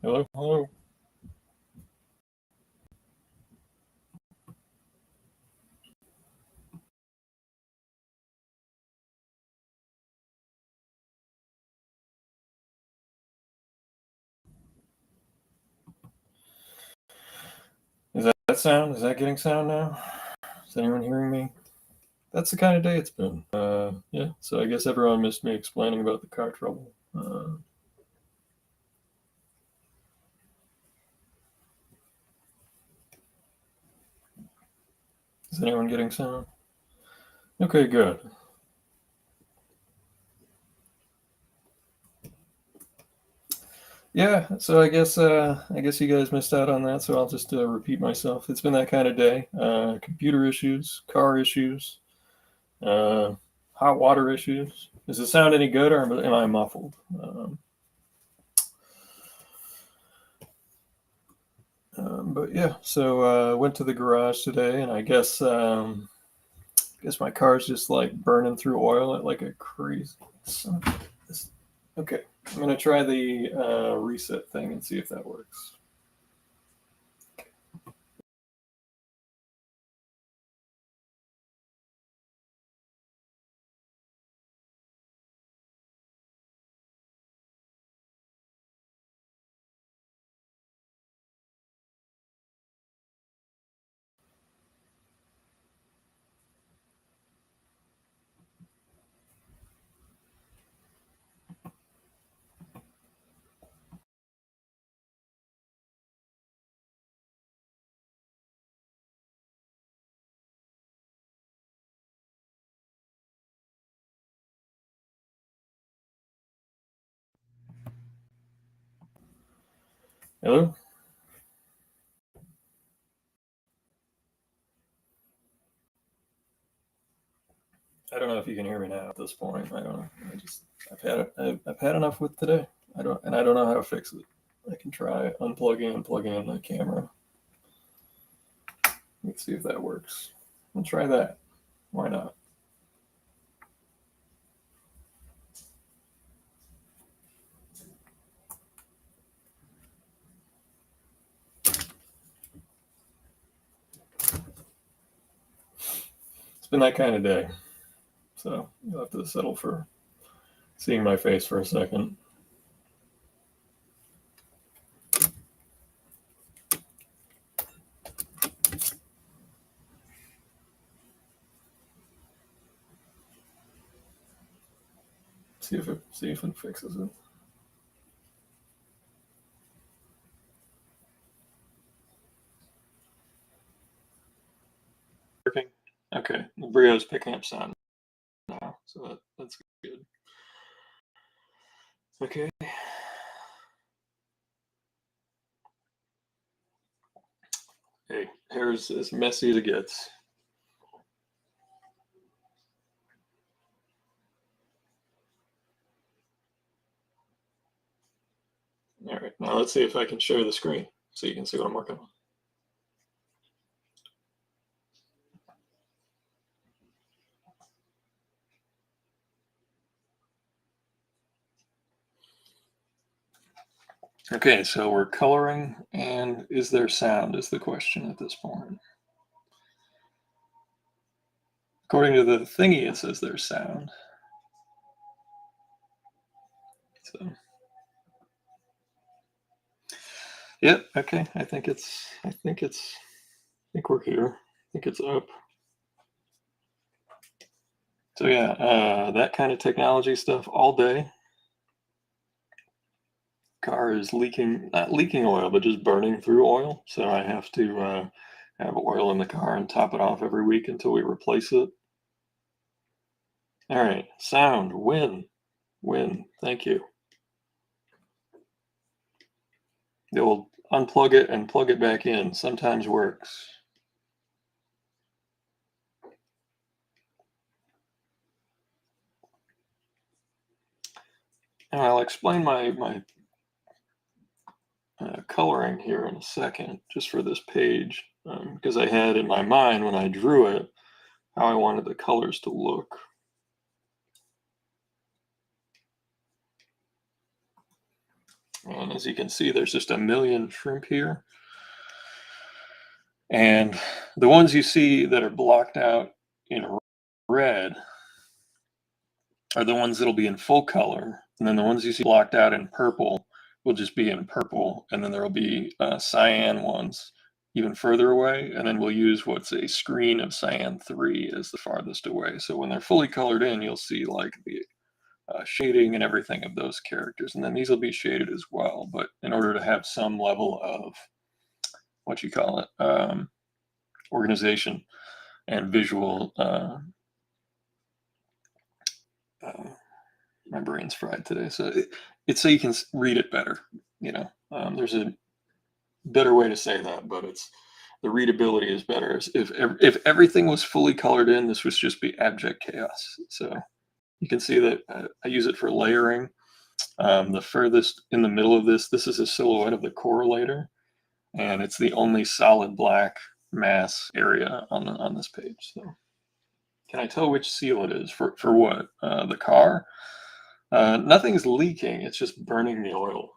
Hello, hello. Is that sound? Is that getting sound now? Is anyone hearing me? That's the kind of day it's been. Yeah, so I guess everyone missed me explaining about the car trouble. Is anyone getting sound? Okay, good. Yeah, so I guess you guys missed out on that, so I'll just repeat myself. It's been that kind of day. Computer issues, car issues, uh, hot water issues. Does it sound any good, or am I muffled? But yeah, so went to the garage today, and I guess my car's just like burning through oil at like a crazy. Okay, I'm gonna try the reset thing and see if that works. Hello? I don't know if you can hear me now at this point. I don't know. I've had enough with today. I don't know how to fix it. I can try unplugging and plugging in the camera. Let's see if that works. We'll try that. Why not? It's been that kind of day. So you'll have to settle for seeing my face for a second. See if it fixes it. Working. Okay, the Brio's picking up sound now, so that's good. Okay. Hey, hair's as messy as it gets. All right, now let's see if I can share the screen so you can see what I'm working on. Okay, so we're coloring, and is there sound is the question at this point. According to the thingy, it says there's sound. So, yep, okay, I think we're here. I think it's up. So yeah, that kind of technology stuff all day. Car is leaking, not leaking oil, but just burning through oil. So I have to have oil in the car and top it off every week until we replace it. All right, sound, win, thank you. It will unplug it and plug it back in. Sometimes works. And I'll explain my coloring here in a second, just for this page, because I had in my mind when I drew it how I wanted the colors to look. And as you can see, there's just a million shrimp here. And the ones you see that are blocked out in red are the ones that'll be in full color. And then the ones you see blocked out in purple will just be in purple. And then there'll be cyan ones even further away. And then we'll use what's a screen of cyan 3 as the farthest away. So when they're fully colored in, you'll see like the shading and everything of those characters. And then these will be shaded as well. But in order to have some level of, what you call it, organization and visual, my brain's fried today. So it's so you can read it better. There's a better way to say that, but it's the readability is better. If everything was fully colored in, this would just be abject chaos. So you can see that I use it for layering. The furthest in the middle of this is a silhouette of the correlator, and it's the only solid black mass area on this page. So can I tell which seal it is for what? The car? Nothing's leaking. It's just burning the oil.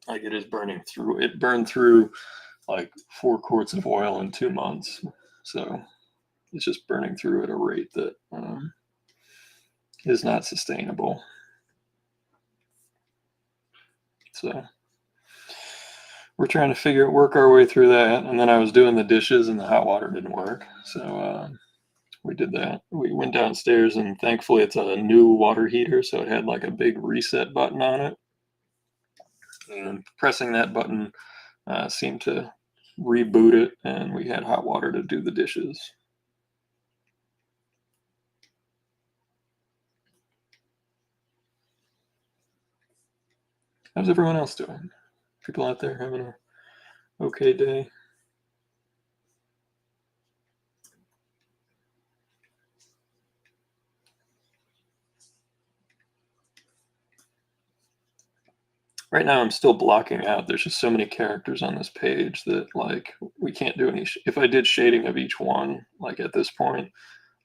Like it is burning through. It burned through like 4 quarts of oil in 2 months. So it's just burning through at a rate that is not sustainable. So we're trying to work our way through that. And then I was doing the dishes and the hot water didn't work. So we did that. We went downstairs and thankfully it's a new water heater. So it had like a big reset button on it. And pressing that button seemed to reboot it, and we had hot water to do the dishes. How's everyone else doing? People out there having an okay day? Right now I'm still blocking out. There's just so many characters on this page that like we can't do any. If I did shading of each one, like at this point,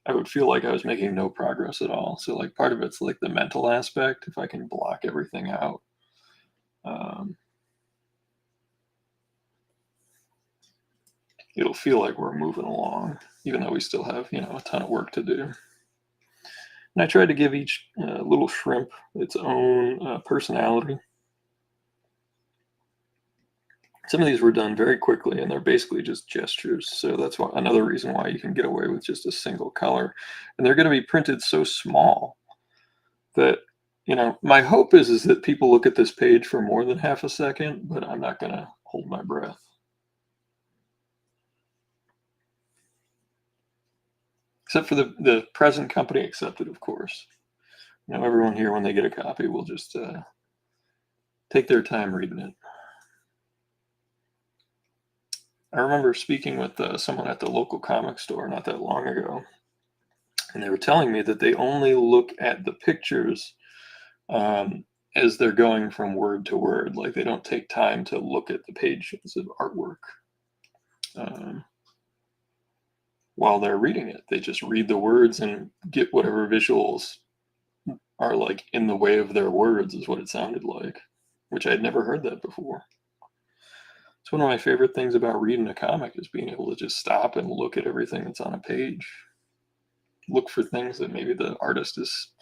I would feel like I was making no progress at all. So like part of it's like the mental aspect. If I can block everything out, it'll feel like we're moving along, even though we still have, a ton of work to do. And I tried to give each little shrimp its own personality. Some of these were done very quickly, and they're basically just gestures. So that's another reason why you can get away with just a single color. And they're going to be printed so small that, my hope is that people look at this page for more than half a second, but I'm not going to hold my breath. Except for the present company accepted, of course. Everyone here, when they get a copy, will just take their time reading it. I remember speaking with someone at the local comic store not that long ago, and they were telling me that they only look at the pictures as they're going from word to word. Like they don't take time to look at the pages of artwork while they're reading it. They just read the words and get whatever visuals are like in the way of their words, is what it sounded like, which I'd never heard that before. It's one of my favorite things about reading a comic is being able to just stop and look at everything that's on a page. Look for things that maybe the artist is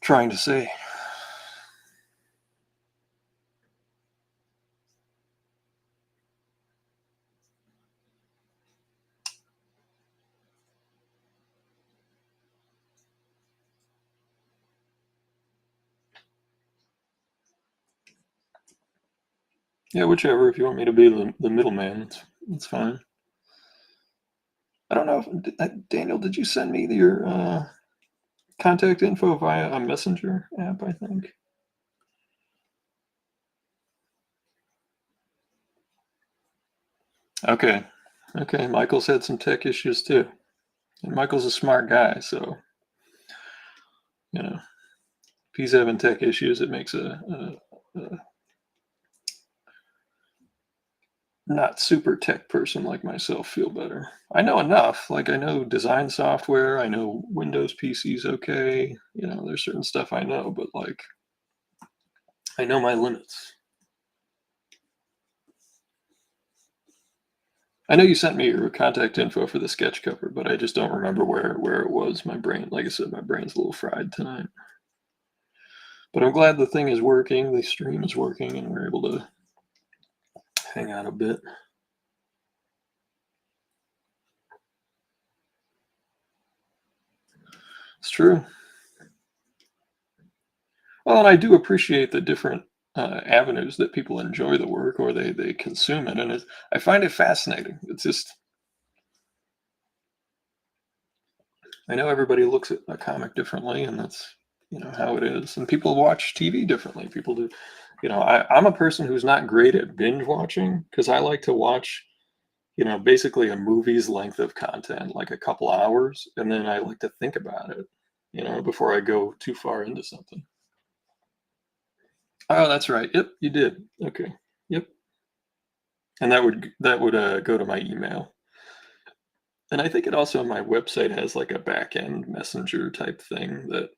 trying to say. Yeah, whichever. If you want me to be the middleman, it's fine. I don't know if Daniel, did you send me your contact info via a messenger app? I think. Okay. Michael's had some tech issues too, and Michael's a smart guy, so if he's having tech issues, it makes a not super tech person like myself feel better. I know enough. Like I know design software, I know Windows PC's okay. There's certain stuff I know, but like I know my limits. I know you sent me your contact info for the sketch cover, but I just don't remember where it was. My brain, like I said, my brain's a little fried tonight. But I'm glad the thing is working, the stream is working, and we're able to hang out a bit. It's true. Well, and I do appreciate the different avenues that people enjoy the work or they consume it, and I find it fascinating. It's just I know everybody looks at a comic differently, and that's how it is. And people watch TV differently. People do, I'm a person who's not great at binge watching because I like to watch, basically a movie's length of content, like a couple hours, and then I like to think about it, before I go too far into something. Oh, that's right. Yep, you did. Okay. Yep. And that would go to my email. And I think it also my website has like a back end messenger type thing that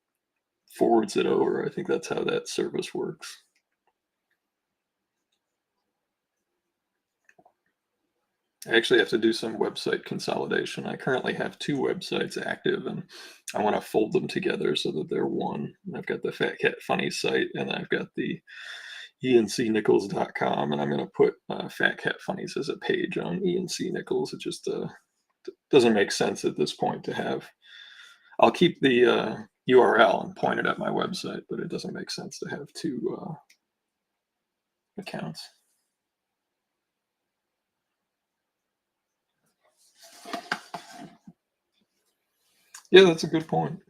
forwards it over. I think that's how that service works. I actually have to do some website consolidation. I currently have two websites active and I want to fold them together so that they're one. And I've got the Fat Cat Funny site and I've got the encnichols.com, and I'm going to put Fat Cat Funnies as a page on ENC Nichols. It just doesn't make sense at this point to have. I'll keep the URL and point it at my website, but it doesn't make sense to have two accounts. Yeah, that's a good point.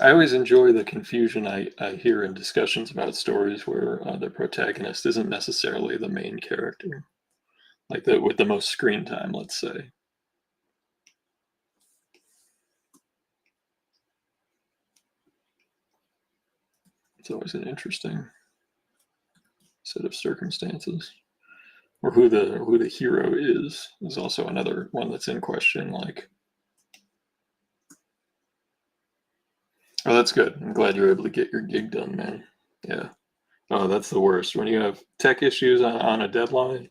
I always enjoy the confusion I hear in discussions about stories where the protagonist isn't necessarily the main character, like with the most screen time, let's say. It's always an interesting set of circumstances. Or who the hero is also another one that's in question. Like, oh, that's good. I'm glad you were able to get your gig done, man. Yeah. Oh, that's the worst when you have tech issues on a deadline.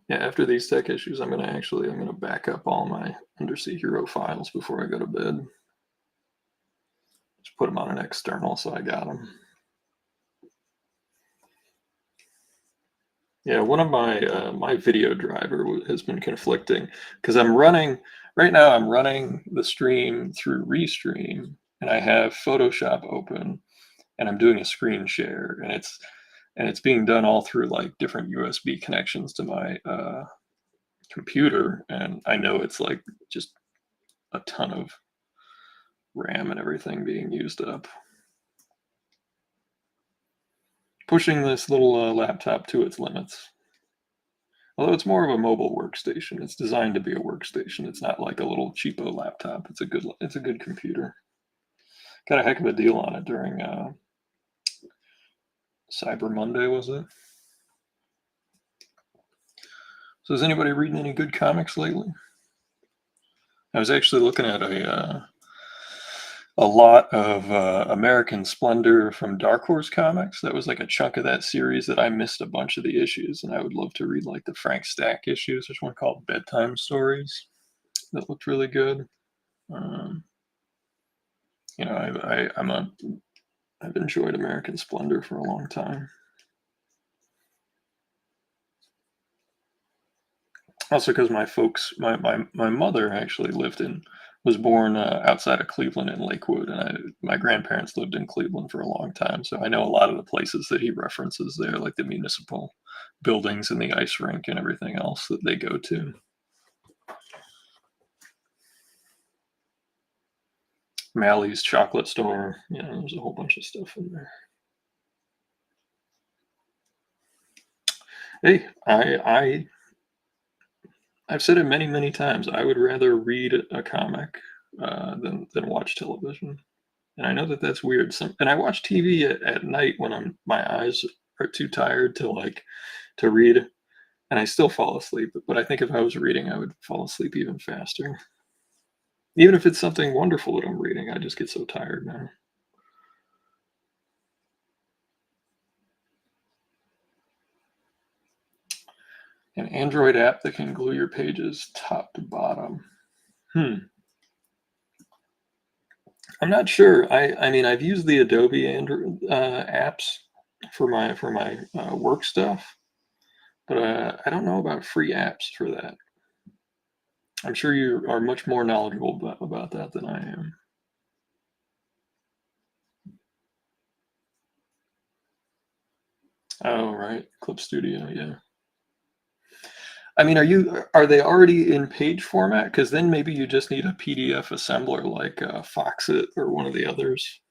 Yeah, after these tech issues, I'm gonna back up all my Undersea Hero files before I go to bed. Just put them on an external, so I got them. Yeah, one of my video driver has been conflicting because I'm running right now. I'm running the stream through Restream, and I have Photoshop open, and I'm doing a screen share, and it's being done all through like different USB connections to my computer, and I know it's like just a ton of RAM and everything being used up. Pushing this little laptop to its limits. Although it's more of a mobile workstation, it's designed to be a workstation. It's not like a little cheapo laptop. It's a good computer. Got a heck of a deal on it during Cyber Monday, was it? So is anybody reading any good comics lately? I was actually looking at a lot of American Splendor from Dark Horse Comics. That was like a chunk of that series that I missed a bunch of the issues, and I would love to read like the Frank Stack issues. There's one called Bedtime Stories that looked really good. Um, you know, I've enjoyed American Splendor for a long time. Also, because my mother actually was born outside of Cleveland in Lakewood, and my grandparents lived in Cleveland for a long time, so I know a lot of the places that he references there, like the municipal buildings and the ice rink and everything else that they go to. Mally's chocolate store, there's a whole bunch of stuff in there. Hey, I've said it many, many times. I would rather read a comic than watch television. And I know that that's weird. And I watch TV at night when my eyes are too tired to to read, and I still fall asleep. But I think if I was reading, I would fall asleep even faster. Even if it's something wonderful that I'm reading, I just get so tired now. An Android app that can glue your pages top to bottom. Hmm. I'm not sure. I mean, I've used the Adobe Android apps for my work stuff, but I don't know about free apps for that. I'm sure you are much more knowledgeable about that than I am. Oh, right. Clip Studio, yeah. I mean, are they already in page format? Because then maybe you just need a PDF assembler like Foxit or one of the others.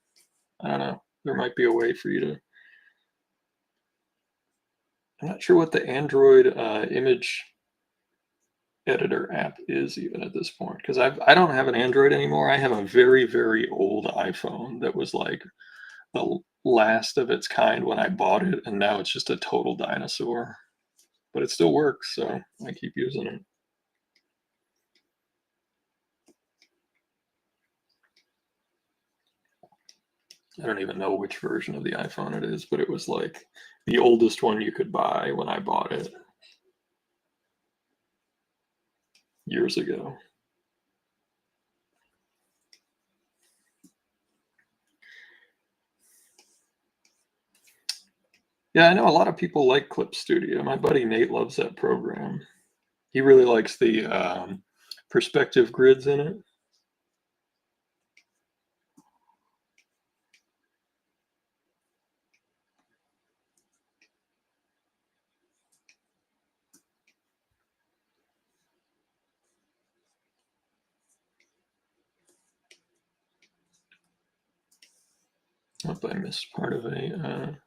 I don't know. There might be a way for you to. I'm not sure what the Android image editor app is even at this point because I don't have an Android anymore. I have a very, very old iPhone that was like the last of its kind when I bought it, and now it's just a total dinosaur. But it still works, so I keep using it. I don't even know which version of the iPhone it is, but it was like the oldest one you could buy when I bought it years ago. Yeah, I know a lot of people like Clip Studio. My buddy Nate loves that program. He really likes the perspective grids in it. Hope I missed part of a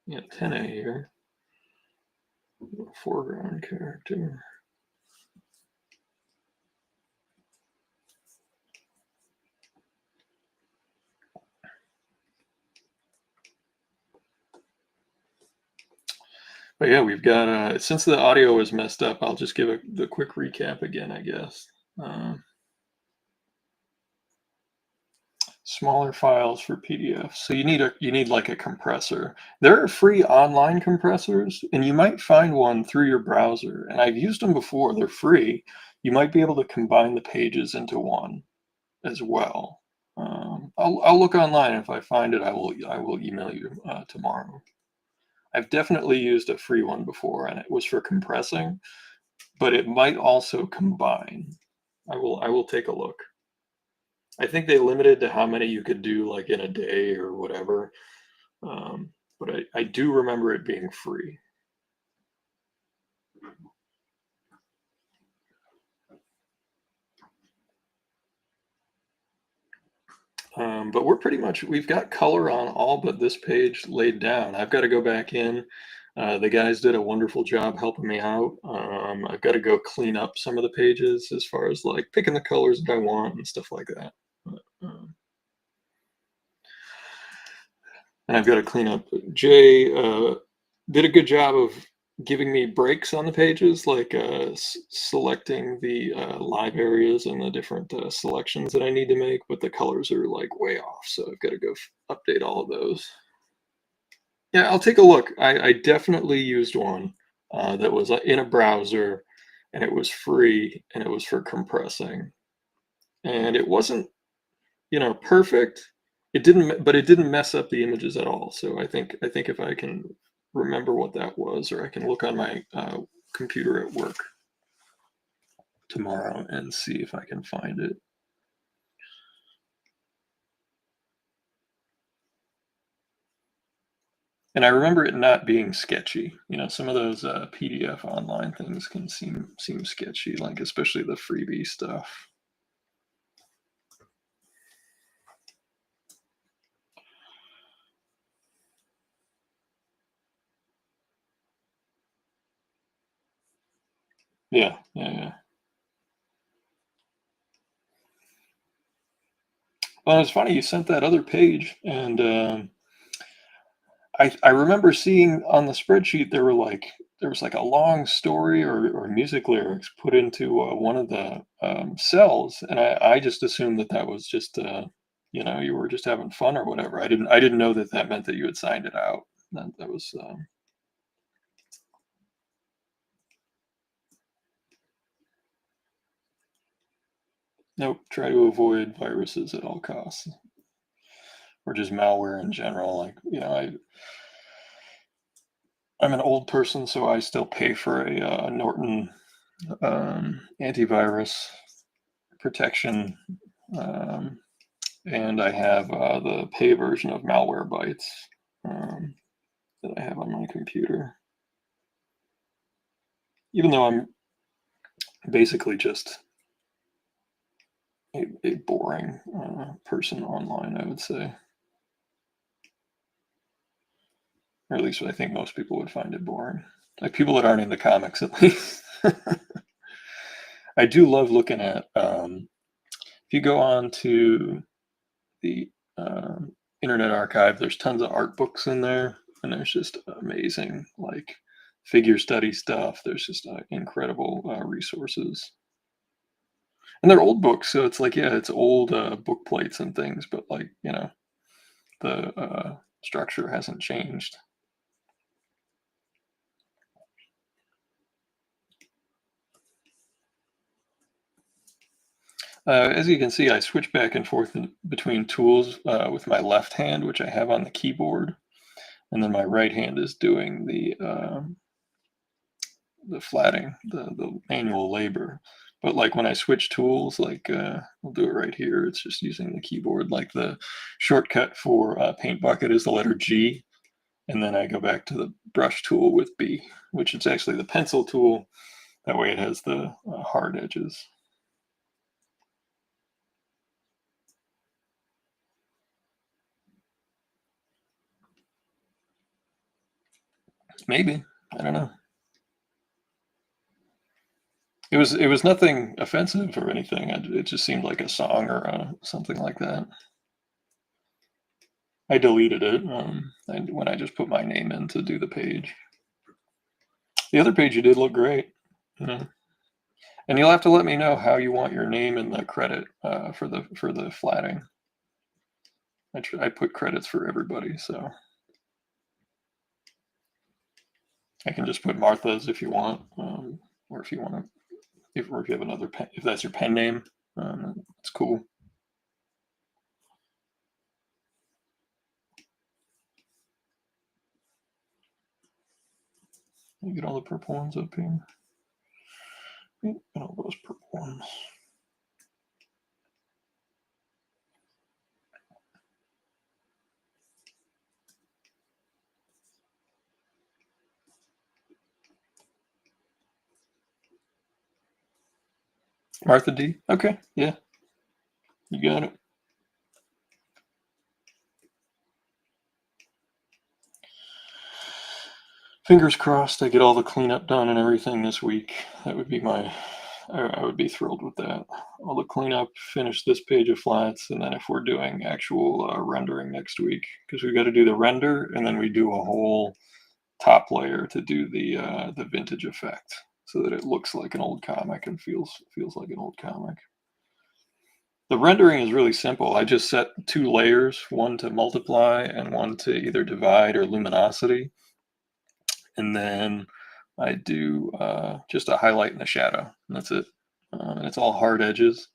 yeah, 10A here. Foreground character. But yeah, we've got since the audio was messed up, I'll just give the quick recap again, I guess. Smaller files for PDF. So you need like a compressor. There are free online compressors, and you might find one through your browser. And I've used them before. They're free. You might be able to combine the pages into one as well. I'll look online. If I find it, I will email you tomorrow. I've definitely used a free one before, and it was for compressing, but it might also combine. I will take a look. I think they limited to how many you could do like in a day or whatever. But I do remember it being free. But we're pretty much, we've got color on all but this page laid down. I've got to go back in. The guys did a wonderful job helping me out. I've got to go clean up some of the pages as far as like picking the colors that I want and stuff like that. And I've got to clean up. Jay did a good job of giving me breaks on the pages, like selecting the live areas and the different selections that I need to make, but the colors are like way off, so I've got to go update all of those. Yeah, I'll take a look. I definitely used one that was in a browser, and it was free, and it was for compressing, and it wasn't, you know, perfect. It didn't, but it didn't mess up the images at all. So I think if I can remember what that was, or I can look on my computer at work tomorrow and see if I can find it. And I remember it not being sketchy. You know, some of those PDF online things can seem sketchy, like especially the freebie stuff. Yeah, yeah, yeah. Well, it's funny you sent that other page, and I remember seeing on the spreadsheet there was like a long story or music lyrics put into one of the cells, and I just assumed that that was just you were just having fun or whatever. I didn't know that that meant that you had signed it out. That was nope. Try to avoid viruses at all costs, or just malware in general. Like I'm an old person, so I still pay for a Norton antivirus protection, um, and I have the pay version of Malwarebytes um, that I have on my computer. Even though I'm basically just a boring person online, I would say, or at least I think most people would find it boring. Like people that aren't into comics, at least. I do love looking at. If you go on to the Internet Archive, there's tons of art books in there, and there's just amazing like figure study stuff. There's just incredible resources, and they're old books, so it's like it's old book plates and things, but like the structure hasn't changed. As you can see, I switch back and forth between tools with my left hand, which I have on the keyboard, and then my right hand is doing the flatting, the manual labor. But like when I switch tools, like I'll do it right here. It's just using the keyboard. Like the shortcut for paint bucket is the letter G, and then I go back to the brush tool with B, which is actually the pencil tool. That way it has the hard edges. Maybe, I don't know. It was nothing offensive or anything. It just seemed like a song or something like that. I deleted it when I just put my name in to do the page. The other page you did look great, you know. And you'll have to let me know how you want your name in the credit for the flatting. I put credits for everybody, so I can just put Martha's if you want, or if you want to, or if you have another pen, if that's your pen name, it's cool. You get all the purple ones up here. Get all those purple ones. Martha D. Okay, yeah, you got it. Fingers crossed I get all the cleanup done and everything this week. That would be I would be thrilled with that. All the cleanup, finish this page of flats, and then if we're doing actual rendering next week, because we got to do the render, and then we do a whole top layer to do the vintage effect, so that it looks like an old comic and feels like an old comic. The rendering is really simple. I just set two layers, one to multiply and one to either divide or luminosity. And then I do just a highlight and a shadow, and that's it. And it's all hard edges.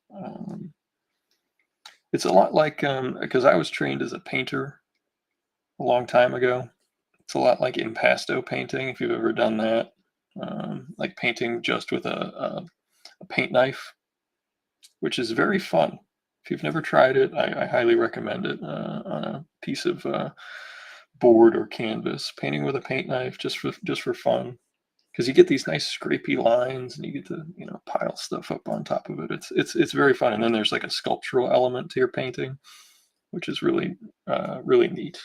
It's a lot like because I was trained as a painter a long time ago. It's a lot like impasto painting, if you've ever done that. Like painting just with a paint knife, which is very fun. If you've never tried it, I highly recommend it on a piece of board or canvas. Painting with a paint knife just for fun, because you get these nice scrapey lines and you get to pile stuff up on top of it. It's very fun, and then there's like a sculptural element to your painting, which is really neat.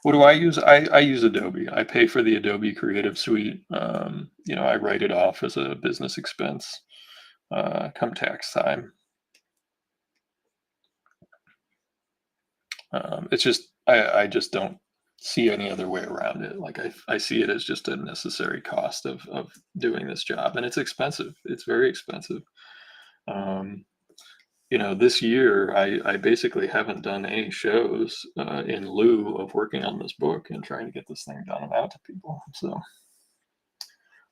What do I use? I use Adobe. I pay for the Adobe Creative Suite. I write it off as a business expense. come tax time. It's just I just don't see any other way around it. Like I see it as just a necessary cost of doing this job, and it's expensive. It's very expensive. Um, this year I basically haven't done any shows in lieu of working on this book and trying to get this thing done and out to people. So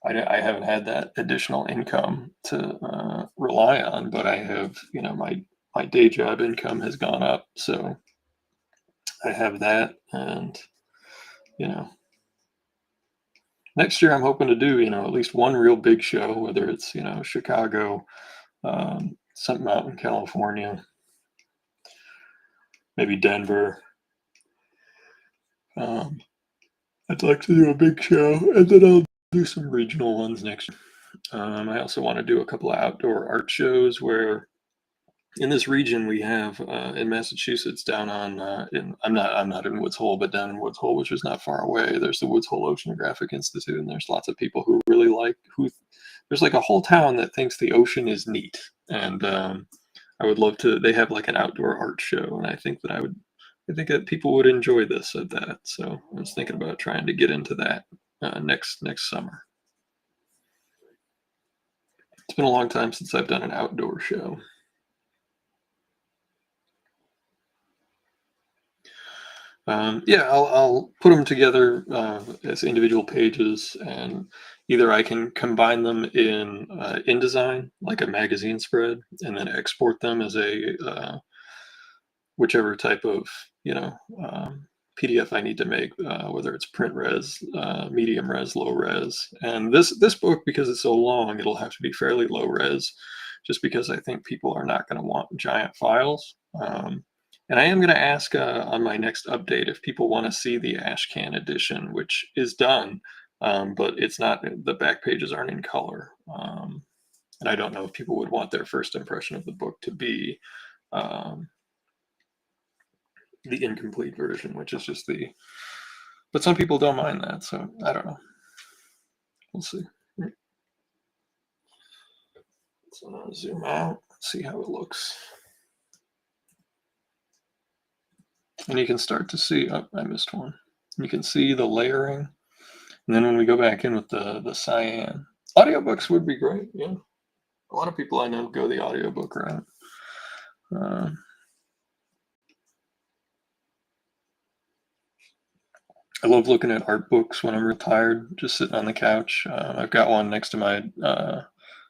I haven't had that additional income to rely on, but I have, my day job income has gone up, so I have that, and you know, next year I'm hoping to do, at least one real big show, whether it's, Chicago, something out in California, maybe Denver. Um, I'd like to do a big show, and then I'll do some regional ones next year. I also want to do a couple of outdoor art shows where in this region we have in Massachusetts down on I'm not in Woods Hole, but down in Woods Hole, which is not far away. There's the Woods Hole Oceanographic Institute, and there's lots of people who really like there's like a whole town that thinks the ocean is neat, and I would love to. They have like an outdoor art show, and I think that people would enjoy this at that. So I was thinking about trying to get into that next summer. It's been a long time since I've done an outdoor show. Yeah, I'll put them together as individual pages, and either I can combine them in InDesign, like a magazine spread, and then export them as a whichever type of PDF I need to make, whether it's print res, medium res, low res. And this book, because it's so long, it'll have to be fairly low res, just because I think people are not going to want giant files. And I am going to ask on my next update if people want to see the Ashcan edition, which is done, but it's not. The back pages aren't in color, and I don't know if people would want their first impression of the book to be um, the incomplete version, which is just the. But some people don't mind that, so I don't know. We'll see. So I'll zoom out, see how it looks. And you can start to see, oh, I missed one. You can see the layering. And then when we go back in with the cyan, audiobooks would be great. Yeah. A lot of people I know go the audiobook route. I love looking at art books when I'm retired, just sitting on the couch. I've got one next to my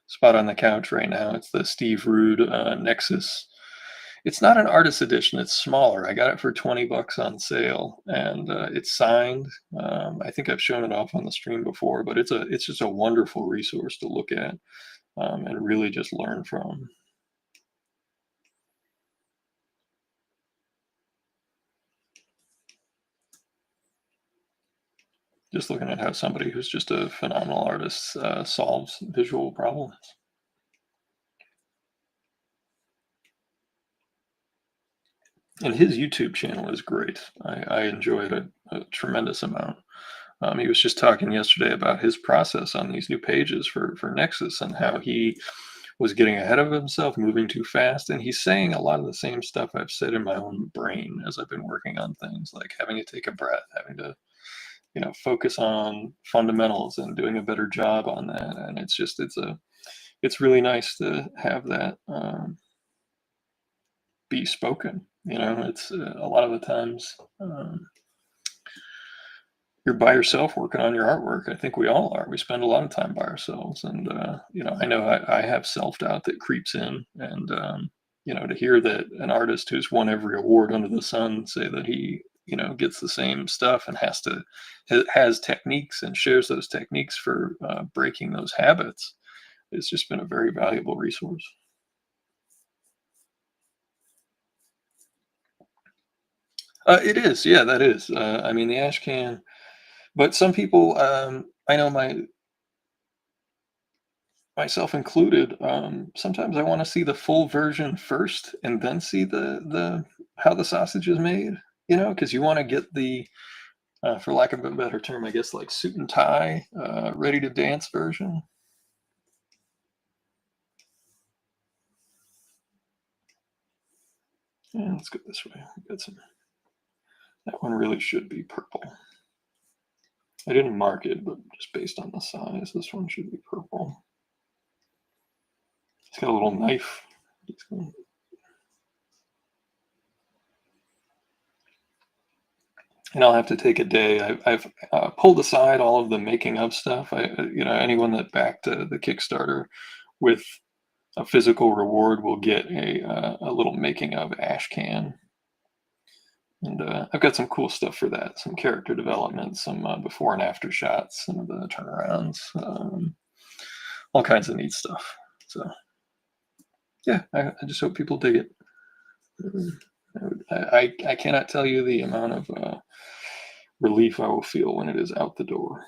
spot on the couch right now. It's the Steve Rude Nexus. It's not an artist edition. It's smaller. I got it for $20 on sale, and it's signed. I think I've shown it off on the stream before, but it's just a wonderful resource to look at and really just learn from. Just looking at how somebody who's just a phenomenal artist solves visual problems. And his YouTube channel is great. I enjoy it a tremendous amount. He was just talking yesterday about his process on these new pages for Nexus and how he was getting ahead of himself, moving too fast. And he's saying a lot of the same stuff I've said in my own brain as I've been working on things, like having to take a breath, having to, focus on fundamentals and doing a better job on that. And it's really nice to have that be spoken. It's a lot of the times you're by yourself working on your artwork. I think we all are. We spend a lot of time by ourselves, and I know I have self-doubt that creeps in, and to hear that an artist who's won every award under the sun say that he gets the same stuff and has techniques and shares those techniques for breaking those habits, it's just been a very valuable resource. It is, yeah, that is. I mean, the Ashcan, but some people, I know myself included, sometimes I want to see the full version first and then see the how the sausage is made. Because you want to get the, for lack of a better term, I guess, like suit and tie, ready to dance version. Yeah, let's go this way. We got some. That one really should be purple. I didn't mark it, but just based on the size, this one should be purple. It's got a little knife. And I'll have to take a day. I've pulled aside all of the making of stuff. Anyone that backed the Kickstarter with a physical reward will get a little making of ash can. And I've got some cool stuff for that. Some character development, some before and after shots, some of the turnarounds, all kinds of neat stuff. So yeah, I just hope people dig it. I cannot tell you the amount of relief I will feel when it is out the door.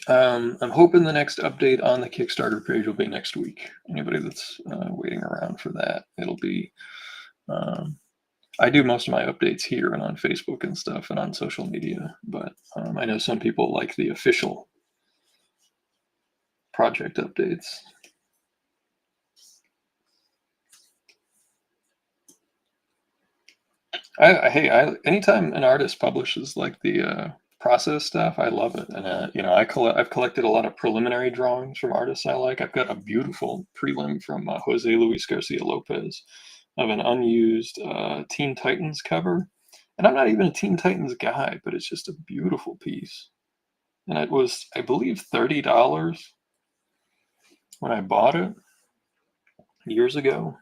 I'm hoping the next update on the Kickstarter page will be next week. Anybody that's waiting around for that, it'll be. I do most of my updates here and on Facebook and stuff and on social media, but I know some people like the official project updates. Anytime an artist publishes like the process stuff, I love it. And I've collected a lot of preliminary drawings from artists I like. I've got a beautiful prelim from Jose Luis Garcia Lopez of an unused Teen Titans cover. And I'm not even a Teen Titans guy, but it's just a beautiful piece. And it was, I believe, $30 when I bought it years ago.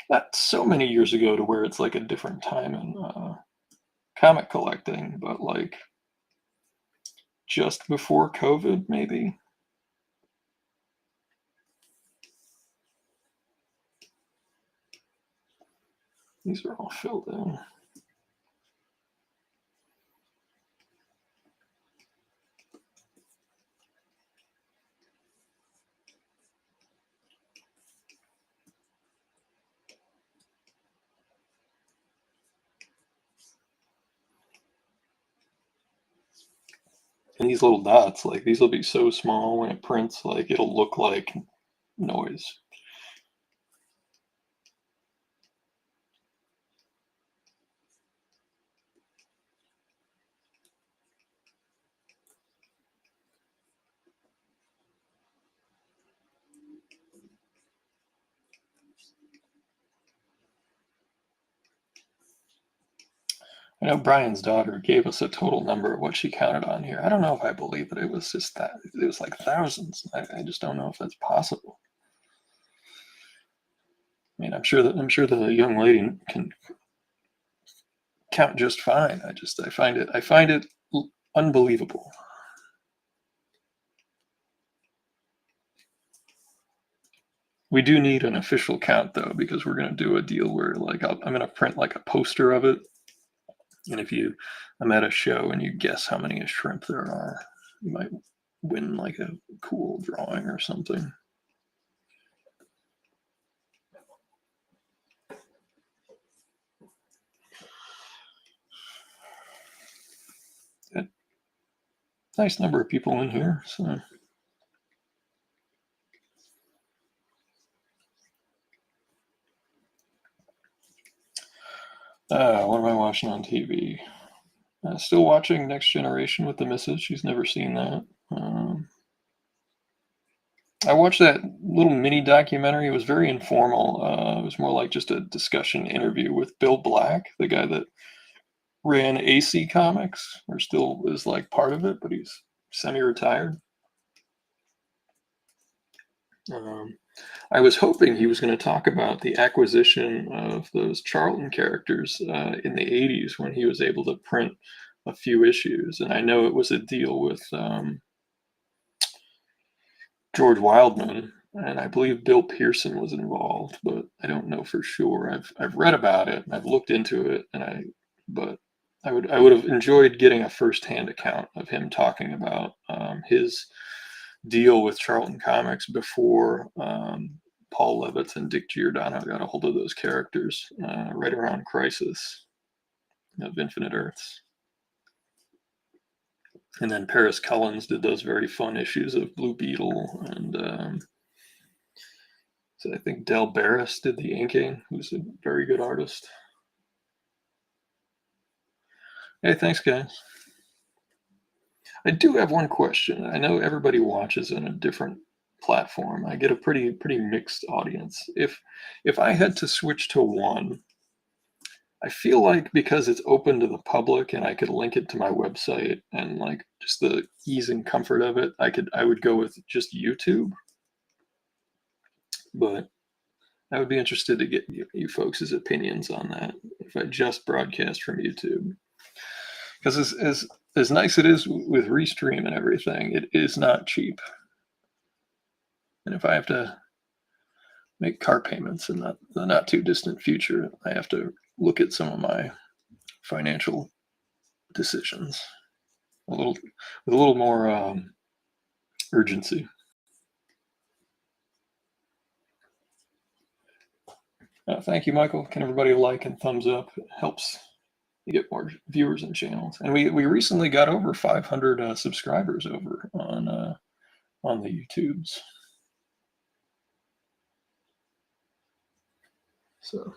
Not so many years ago to where it's like a different time in comic collecting, but like just before COVID, maybe. These are all filled in. And these little dots, like these will be so small when it prints, like it'll look like noise. I know Brian's daughter gave us a total number of what she counted on here. I don't know if I believe it. It was just that it was like thousands. I just don't know if that's possible. I mean, I'm sure the young lady can count just fine. I find it unbelievable. We do need an official count though, because we're going to do a deal where like I'm going to print like a poster of it. And if I'm at a show and you guess how many shrimp there are, you might win like a cool drawing or something. Got nice number of people in here, so. What am I watching on TV? Still watching Next Generation with the missus. She's never seen that. I watched that little mini documentary. It was very informal. It was more like just a discussion interview with Bill Black, the guy that ran AC Comics, or still is like part of it, but he's semi-retired. I was hoping he was going to talk about the acquisition of those Charlton characters in the 80s when he was able to print a few issues. And I know it was a deal with George Wildman, and I believe Bill Pearson was involved, but I don't know for sure. I've read about it, and I've looked into it, but I would have enjoyed getting a firsthand account of him talking about his deal with Charlton Comics before Paul Levitz and Dick Giordano got a hold of those characters right around Crisis of Infinite Earths. And then Paris Cullins did those very fun issues of Blue Beetle and So I think Del Barris did the inking, who's a very good artist. Hey, thanks, guys. I do have one question. I know everybody watches on a different platform. I get a pretty mixed audience. If I had to switch to one, I feel like because it's open to the public and I could link it to my website and like just the ease and comfort of it, I would go with just YouTube. But I would be interested to get you folks' opinions on that if I just broadcast from YouTube. Because as nice it is with Restream and everything, it is not cheap. And if I have to make car payments in the not too distant future, I have to look at some of my financial decisions a little with a little more urgency. Thank you, Michael. Can everybody like and thumbs up? It helps you get more viewers and channels. And we recently got over 500 subscribers over on the YouTubes. So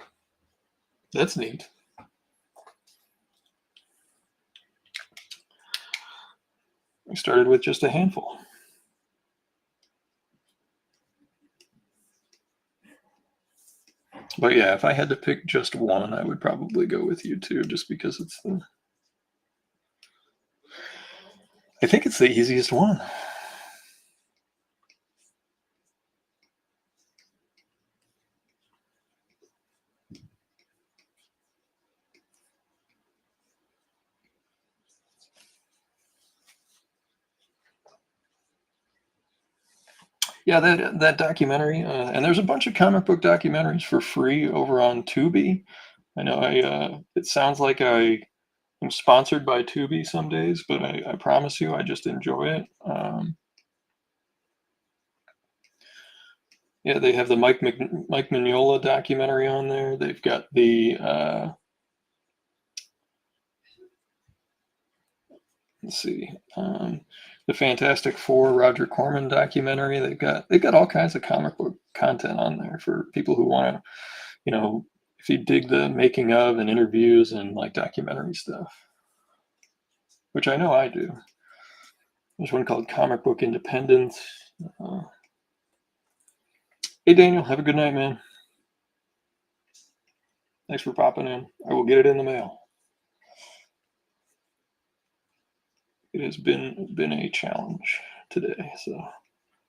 that's neat. We started with just a handful. But yeah, if I had to pick just one, I would probably go with YouTube just because I think it's the easiest one. Yeah, that documentary, and there's a bunch of comic book documentaries for free over on Tubi. I know it sounds like I am sponsored by Tubi some days, but I promise you, I just enjoy it. Yeah, they have the Mike Mignola documentary on there. They've got the let's see, the Fantastic Four Roger Corman documentary. They've got all kinds of comic book content on there for people who want to, if you dig the making of and interviews and like documentary stuff, which I know I do. There's one called Comic Book Independence. Hey Daniel, have a good night, man. Thanks for popping in. I will get it in the mail. It has been a challenge today, so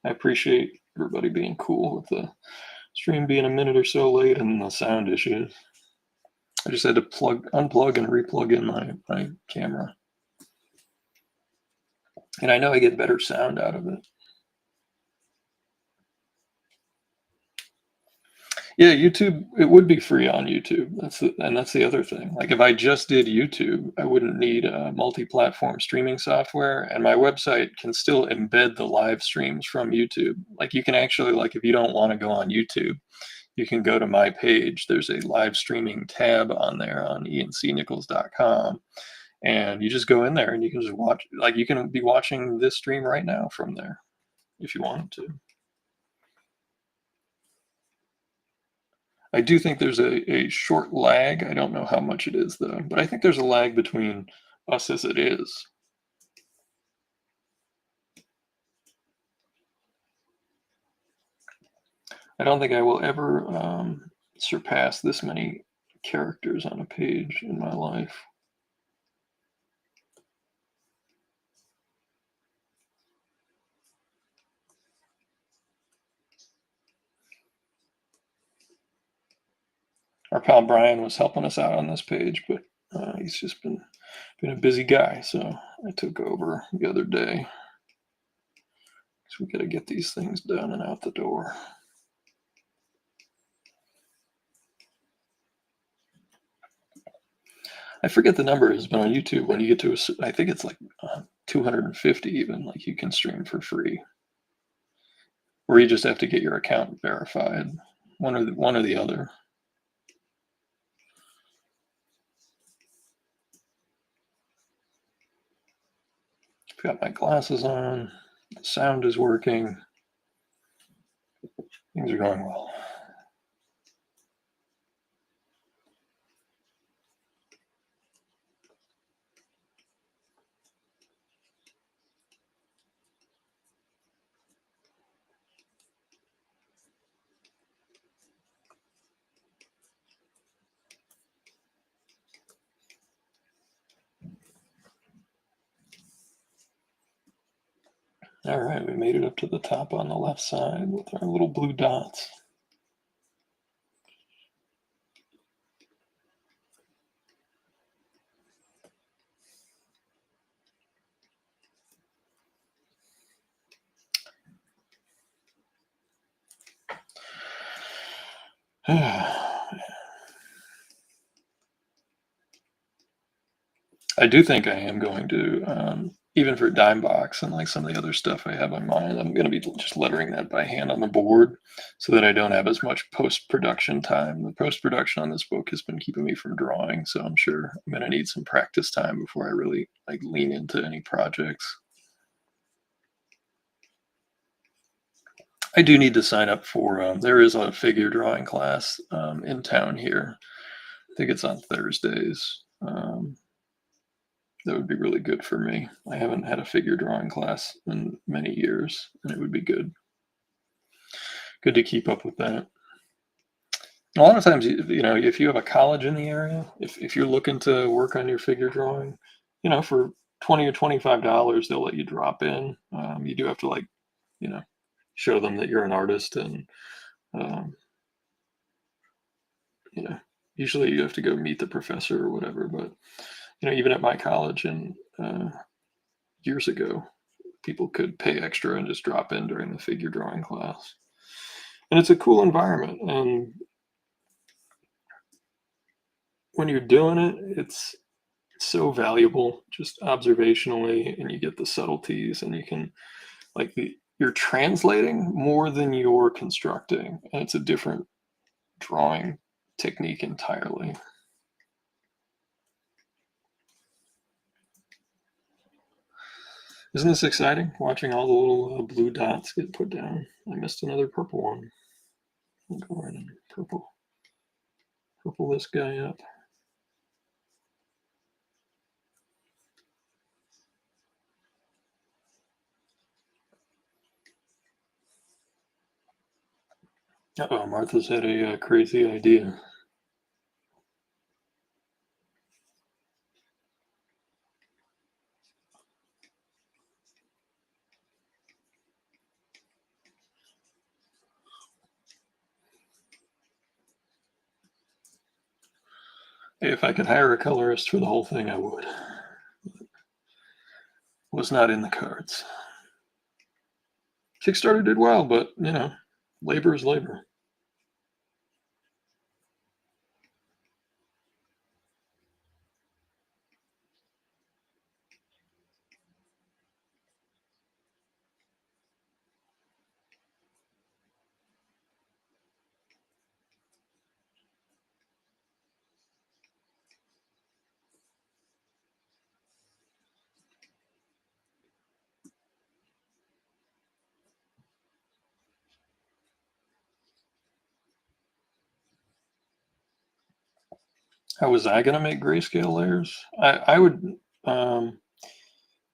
I appreciate everybody being cool with the stream being a minute or so late and the sound issues. I just had to unplug and replug in my camera. And I know I get better sound out of it. Yeah, YouTube, it would be free on YouTube. That's the other thing. Like if I just did YouTube, I wouldn't need a multi-platform streaming software, and my website can still embed the live streams from YouTube. Like you can actually, like if you don't want to go on YouTube, you can go to my page. There's a live streaming tab on there on encnichols.com. And you just go in there and you can just watch, like you can be watching this stream right now from there if you wanted to. I do think there's a short lag. I don't know how much it is though, but I think there's a lag between us as it is. I don't think I will ever surpass this many characters on a page in my life. Our pal Brian was helping us out on this page, but he's just been a busy guy, so I took over the other day. So we got to get these things done and out the door. I forget the numbers, but on YouTube, when you get to I think it's like 250 even, like you can stream for free, or you just have to get your account verified, one or the other. I've got my glasses on. The sound is working. Things are going well. All right, we made it up to the top on the left side with our little blue dots. I do think I am going to, even for dime box and like some of the other stuff I have on mine, I'm going to be just lettering that by hand on the board so that I don't have as much post production time. The post production on this book has been keeping me from drawing, so I'm sure I'm going to need some practice time before I really like lean into any projects. I do need to sign up for, there is a figure drawing class in town here. I think it's on Thursdays. That would be really good for me. I haven't had a figure drawing class in many years, and it would be good to keep up with that. A lot of times, if you have a college in the area, if you're looking to work on your figure drawing, for $20 or $25, they'll let you drop in. You do have to you know, show them that you're an artist, and um, you know, usually you have to go meet the professor or whatever. But even at my college and years ago, people could pay extra and just drop in during the figure drawing class. And it's a cool environment. And when you're doing it, it's so valuable just observationally, and you get the subtleties, and you can you're translating more than you're constructing, and it's a different drawing technique entirely. Isn't this exciting, watching all the little blue dots get put down? I missed another purple one. I'll go ahead and purple this guy up. Uh-oh, Martha's had a crazy idea. If I could hire a colorist for the whole thing, I would. Was not in the cards. Kickstarter did well, but labor is labor. How was I going to make grayscale layers? I would,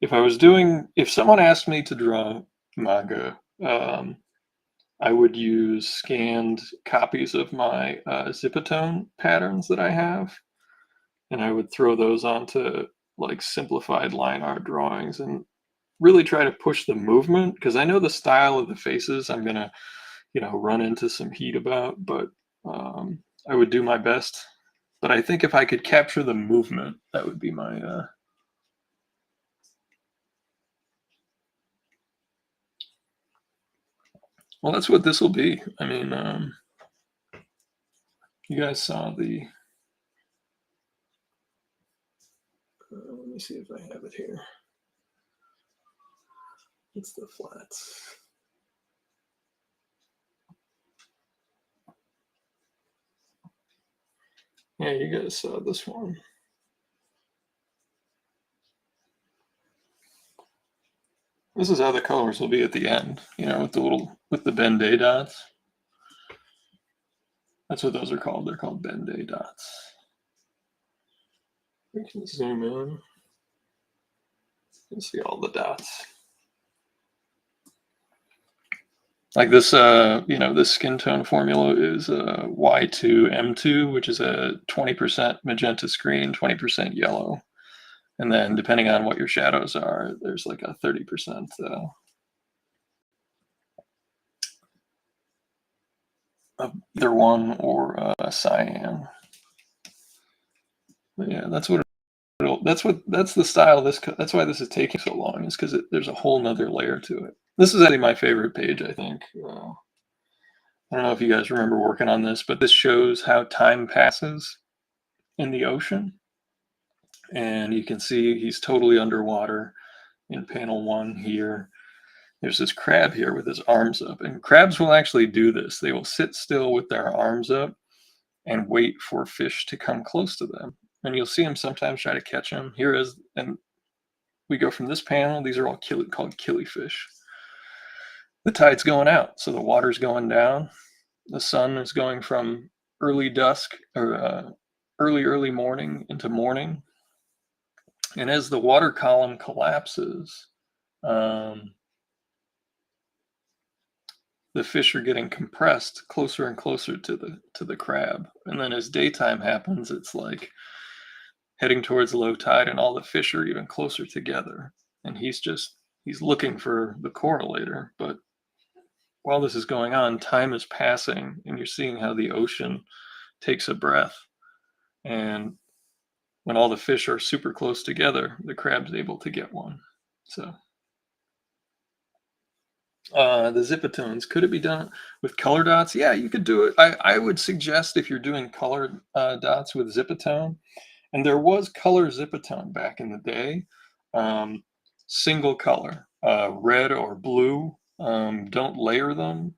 if someone asked me to draw manga, I would use scanned copies of my Zipatone patterns that I have, and I would throw those onto simplified line art drawings and really try to push the movement, because I know the style of the faces I'm gonna, run into some heat about, but I would do my best. But I think if I could capture the movement, that would be my well, that's what this will be. I mean, you guys saw the let me see if I have it here. It's the flats. Yeah, you guys saw this one. This is how the colors will be at the end, with the Ben-Day dots. That's what those are called. They're called Ben-Day dots. We can zoom in. You can see all the dots. Like this, this skin tone formula is Y2M2, which is a 20% magenta screen, 20% yellow. And then depending on what your shadows are, there's like a 30% of either one or cyan. But yeah, that's the style of this. That's why this is taking so long, is because there's a whole nother layer to it. This is actually my favorite page, I think. I don't know if you guys remember working on this, but this shows how time passes in the ocean. And you can see he's totally underwater in panel 1 here. There's this crab here with his arms up, and crabs will actually do this. They will sit still with their arms up and wait for fish to come close to them. And you'll see them sometimes try to catch them. Here is, and we go from this panel, these are all called killifish. The tide's going out, so the water's going down. The sun is going from early dusk or early morning into morning. And as the water column collapses, the fish are getting compressed closer and closer to the crab. And then as daytime happens, it's like heading towards low tide, and all the fish are even closer together. And he's looking for the correlator. But while this is going on, time is passing, and you're seeing how the ocean takes a breath. And when all the fish are super close together, the crab's able to get one. So the zipatones, could it be done with color dots? Yeah, you could do it. I would suggest, if you're doing colored dots with zipatone, and there was color zipatone back in the day, single color, red or blue. Don't layer them,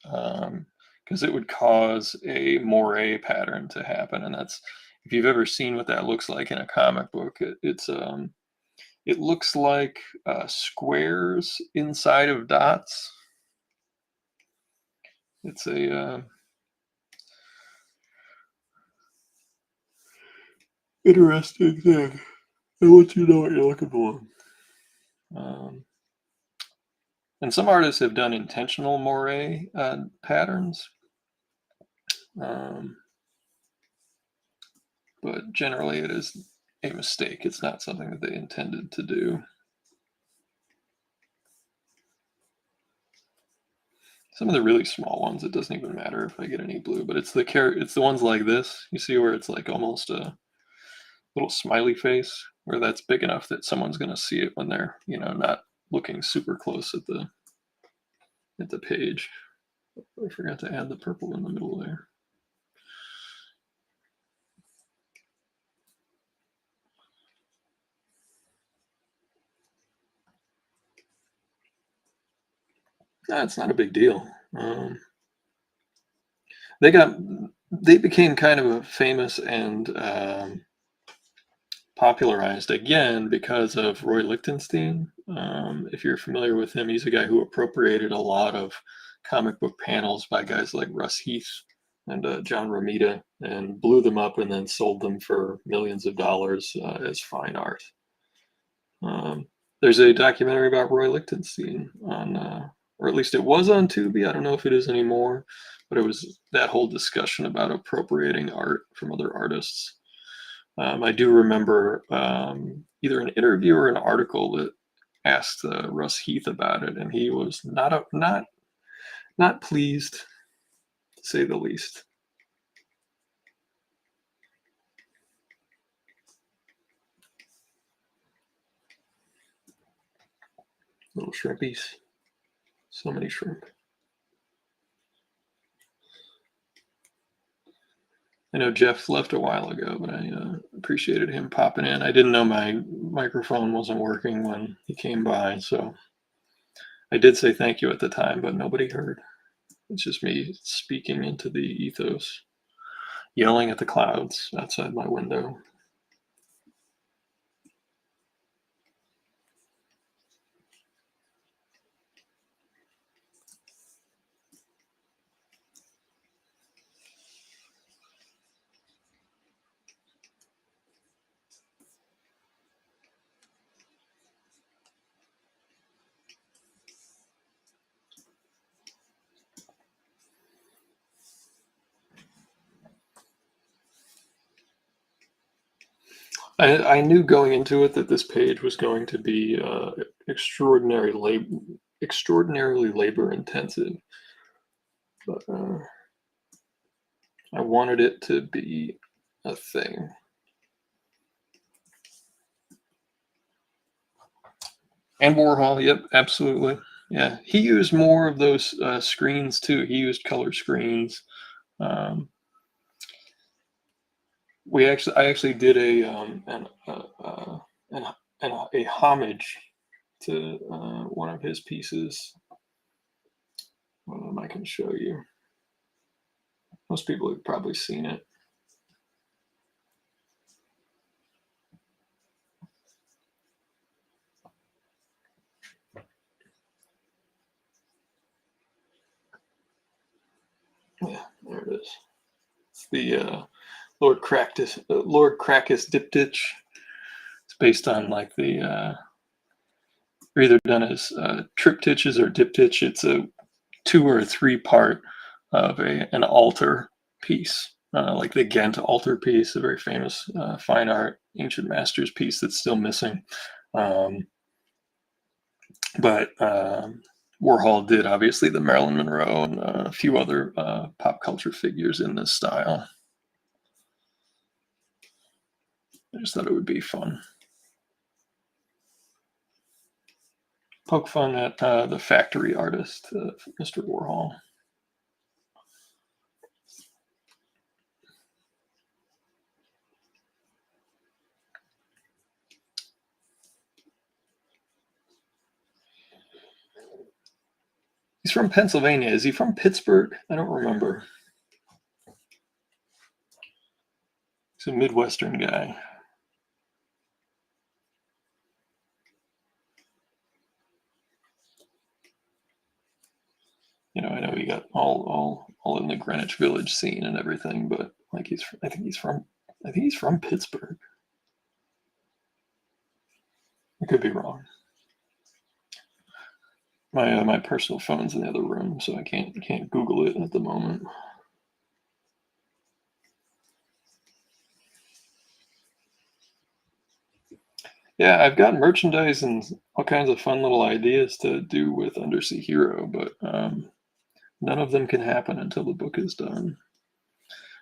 because it would cause a moire pattern to happen. And that's, if you've ever seen what that looks like in a comic book, it looks like squares inside of dots. It's a interesting thing. I want you to know what you're looking for. And some artists have done intentional moire patterns. But generally it is a mistake. It's not something that they intended to do. Some of the really small ones, it doesn't even matter if I get any blue, but it's the ones like this. You see where it's like almost a little smiley face, where that's big enough that someone's going to see it when they're, not looking super close at the page. I forgot to add the purple in the middle there. It's not a big deal. They became kind of famous and popularized again because of Roy Lichtenstein. If you're familiar with him, he's a guy who appropriated a lot of comic book panels by guys like Russ Heath and John Romita, and blew them up and then sold them for millions of dollars as fine art. There's a documentary about Roy Lichtenstein on, or at least it was on Tubi. I don't know if it is anymore, but it was that whole discussion about appropriating art from other artists. I do remember either an interview or an article that asked Russ Heath about it, and he was not pleased, to say the least. Little shrimpies. So many shrimp. I know Jeff left a while ago, but I appreciated him popping in. I didn't know my microphone wasn't working when he came by, so I did say thank you at the time, but nobody heard. It's just me speaking into the ethos, yelling at the clouds outside my window. I knew going into it that this page was going to be extraordinarily labor intensive, but I wanted it to be a thing. And Warhol, yep, absolutely. Yeah, he used more of those screens too. He used color screens. Um, I actually did an, a homage to one of his pieces. I can show you. Most people have probably seen it. Yeah, there it is. It's the Lord Crackus diptych. It's based on like the they're either done as triptychs or diptych. It's a 2 or 3 part of an altar piece, like the Ghent altar piece, a very famous fine art ancient masters piece that's still missing. Um, but Warhol did obviously the Marilyn Monroe and a few other pop culture figures in this style. I just thought it would be fun. Poke fun at the factory artist, Mr. Warhol. He's from Pennsylvania. Is he from Pittsburgh? I don't remember. He's a Midwestern guy. I know he got all in the Greenwich Village scene and everything, but like I think he's from Pittsburgh. I could be wrong. My personal phone's in the other room, so I can't Google it at the moment. Yeah, I've got merchandise and all kinds of fun little ideas to do with Undersea Hero, but none of them can happen until the book is done.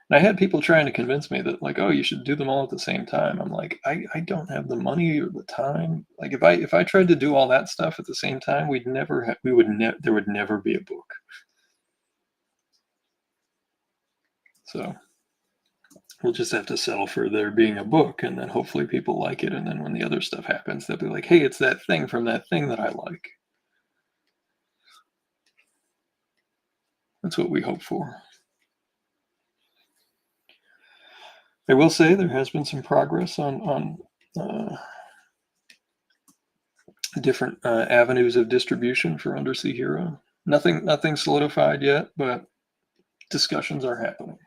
And I had people trying to convince me that like, oh, you should do them all at the same time. I'm like, I don't have the money or the time. Like if I tried to do all that stuff at the same time, there would never be a book. So we'll just have to settle for there being a book, and then hopefully people like it. And then when the other stuff happens, they'll be like, hey, it's that thing from that thing that I like. That's what we hope for. I will say there has been some progress on different avenues of distribution for Undersea Hero. Nothing solidified yet, but discussions are happening.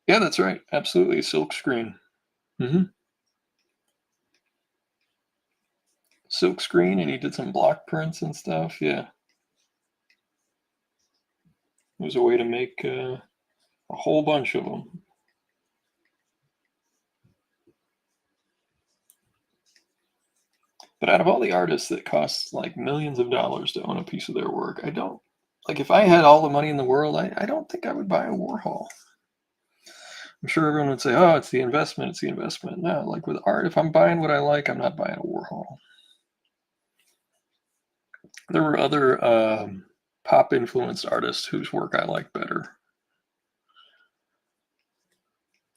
Yeah, that's right. Absolutely, silk screen. Mm-hmm. Silk screen, and he did some block prints and stuff. Yeah, it was a way to make a whole bunch of them. But out of all the artists that costs like millions of dollars to own a piece of their work, I don't like if I had all the money in the world, I don't think I would buy a Warhol. I'm sure everyone would say, "Oh, it's the investment. It's the investment." No, like with art, if I'm buying what I like, I'm not buying a Warhol. There were other pop influenced artists whose work I like better.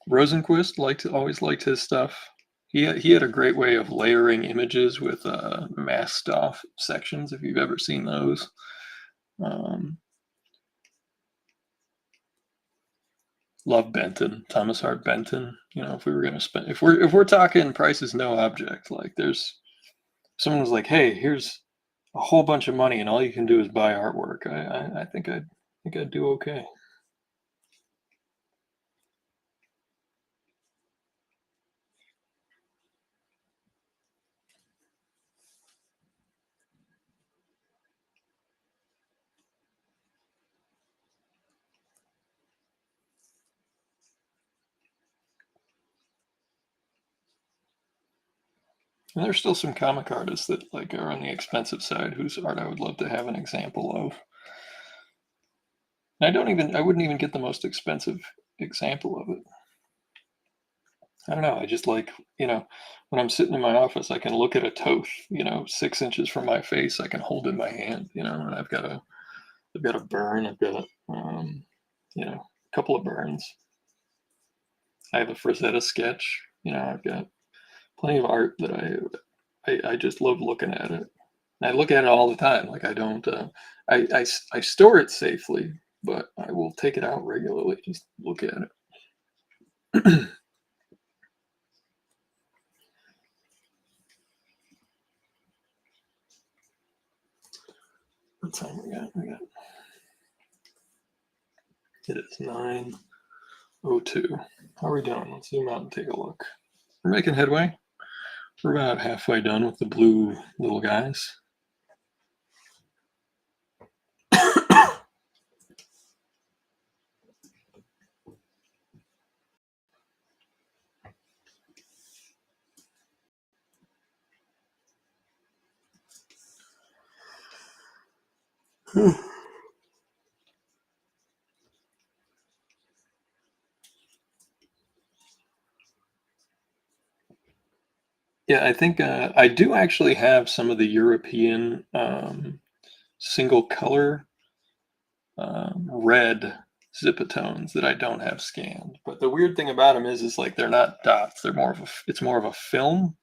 Rosenquist always liked his stuff. He had a great way of layering images with masked off sections. If you've ever seen those, um, love Benton, Thomas Hart Benton. If we were going to spend, if we're talking price is no object, like there's someone was like, hey, here's a whole bunch of money and all you can do is buy artwork. I think I'd do okay. And there's still some comic artists that like are on the expensive side whose art I would love to have an example of. I wouldn't even get the most expensive example of it. I don't know. I just like, when I'm sitting in my office, I can look at a tooth, 6 inches from my face. I can hold in my hand, and I've got a burn. I've got, a couple of burns. I have a Frazetta sketch. I've got plenty of art that I just love looking at it. I look at it all the time. Like I don't, I store it safely, but I will take it out regularly. Just look at it. What time we got? It is 9:02. How are we doing? Let's zoom out and take a look. We're making headway. We're about halfway done with the blue little guys. Yeah, I think I do actually have some of the European single color red zipatones that I don't have scanned. But the weird thing about them is like they're not dots. It's more of a film.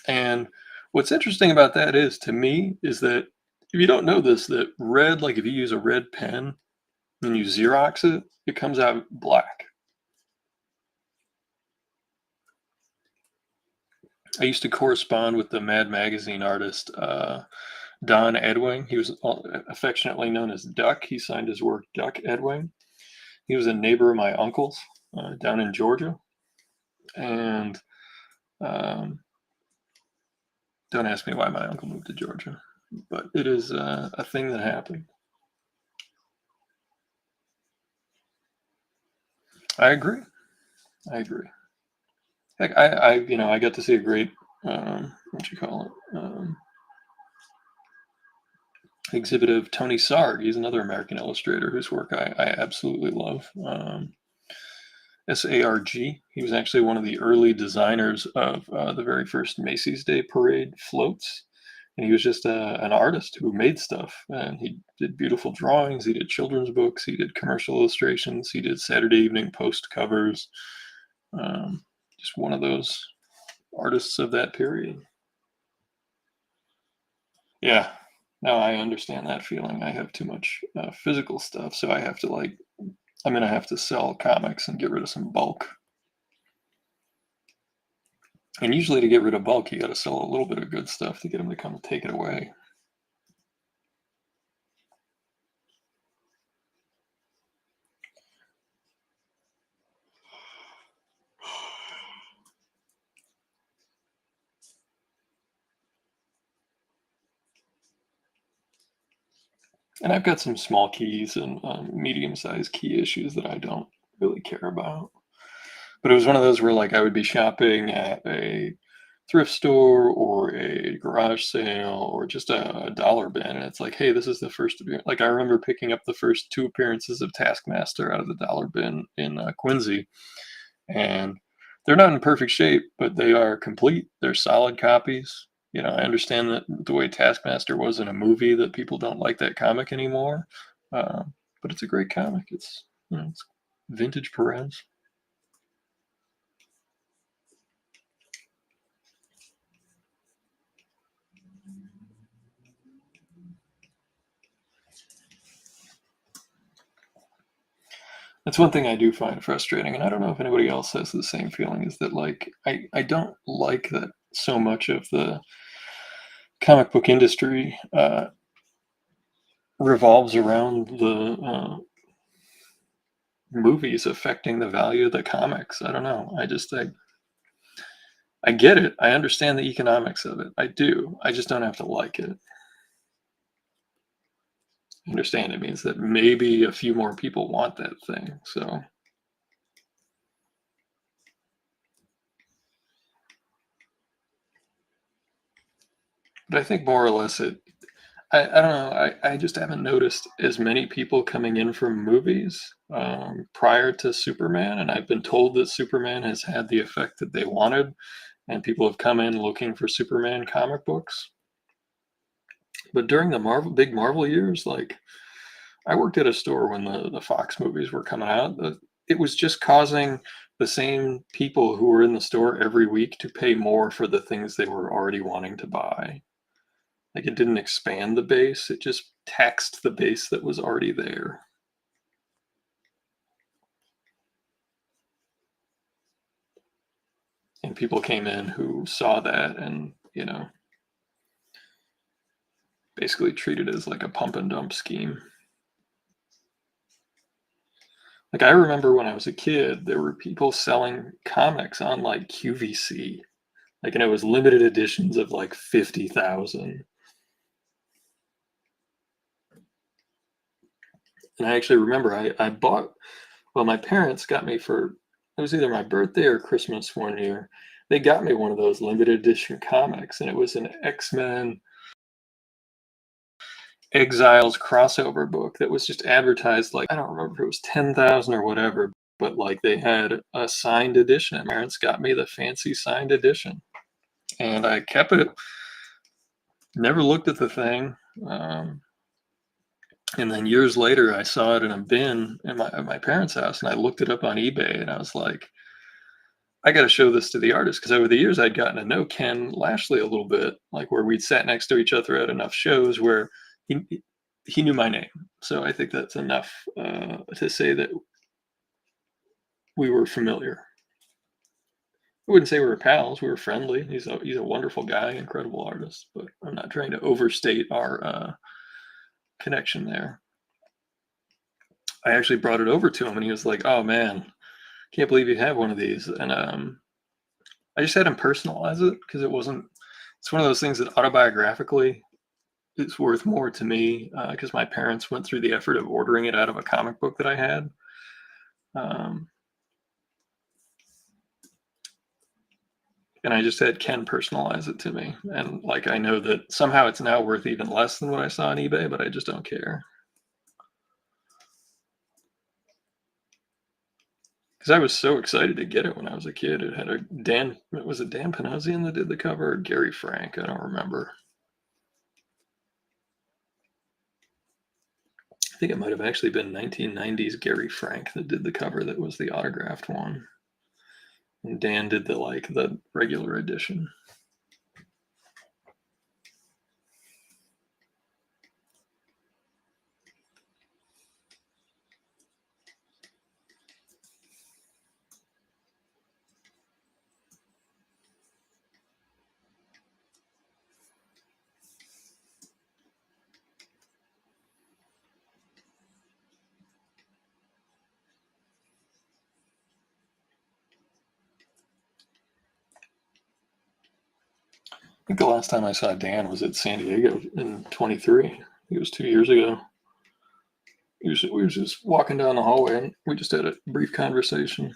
And what's interesting about that is to me is that if you don't know this, that red, like if you use a red pen and you Xerox it, it comes out black. I used to correspond with the Mad Magazine artist Don Edwing. He was affectionately known as Duck. He signed his work Duck Edwing. He was a neighbor of my uncle's down in Georgia. And don't ask me why my uncle moved to Georgia, but it is a thing that happened. I agree. I agree. Heck, I got to see a great, what you call it, exhibit of Tony Sarg. He's another American illustrator whose work I absolutely love. SARG. He was actually one of the early designers of the very first Macy's Day Parade floats. And he was just an artist who made stuff. And he did beautiful drawings. He did children's books. He did commercial illustrations. He did Saturday Evening Post covers. Just one of those artists of that period. Yeah. No, I understand that feeling. I have too much physical stuff, so I'm gonna have to sell comics and get rid of some bulk. And usually, to get rid of bulk, you got to sell a little bit of good stuff to get them to come and take it away. And I've got some small keys and medium-sized key issues that I don't really care about. But it was one of those where like I would be shopping at a thrift store or a garage sale or just a dollar bin, and it's like, hey, this is the first appearance. Like I remember picking up the first two appearances of Taskmaster out of the dollar bin in Quincy, and they're not in perfect shape, but they are complete. They're solid copies. I understand that the way Taskmaster was in a movie, that people don't like that comic anymore, uh, but it's a great comic. It's vintage Perez. That's one thing I do find frustrating, and I don't know if anybody else has the same feeling, is that like I don't like that so much of the comic book industry revolves around the movies affecting the value of the comics. I don't know. I get it. I understand the economics of it. I do. I just don't have to like it. I understand it means that maybe a few more people want that thing. So But I think more or less I don't know. I just haven't noticed as many people coming in from movies prior to Superman, and I've been told that Superman has had the effect that they wanted, and people have come in looking for Superman comic books. But during the big Marvel years, like I worked at a store when the Fox movies were coming out. It was just causing the same people who were in the store every week to pay more for the things they were already wanting to buy. Like it didn't expand the base, it just taxed the base that was already there. And people came in who saw that and, basically treated it as like a pump and dump scheme. Like I remember when I was a kid, there were people selling comics on like QVC. Like and it was limited editions of like 50,000. And I actually remember I bought, well, my parents got me for, it was either my birthday or Christmas one year. They got me one of those limited edition comics, and it was an X-Men Exiles crossover book that was just advertised like, I don't remember if it was 10,000 or whatever, but like they had a signed edition. My parents got me the fancy signed edition, and I kept it. Never looked at the thing. And then years later, I saw it in a bin at my parents' house, and I looked it up on eBay, and I was like, I got to show this to the artist because over the years I'd gotten to know Ken Lashley a little bit, like where we'd sat next to each other at enough shows where he knew my name. So I think that's enough to say that we were familiar. I wouldn't say we were pals. We were friendly. He's a wonderful guy, incredible artist. But I'm not trying to overstate our connection there. I actually brought it over to him, and he was like, "Oh man, can't believe you have one of these." And I just had him personalize it because it wasn't. It's one of those things that autobiographically it's worth more to me because my parents went through the effort of ordering it out of a comic book that I had. Um, and I just had Ken personalize it to me. And like I know that somehow it's now worth even less than what I saw on eBay, but I just don't care. Because I was so excited to get it when I was a kid. It had was it Dan Panosian that did the cover or Gary Frank? I don't remember. I think it might have actually been 1990s Gary Frank that did the cover that was the autographed one. And Dan did the regular edition. I think the last time I saw Dan was at San Diego in 23. It was 2 years ago. We were just walking down the hallway and we just had a brief conversation.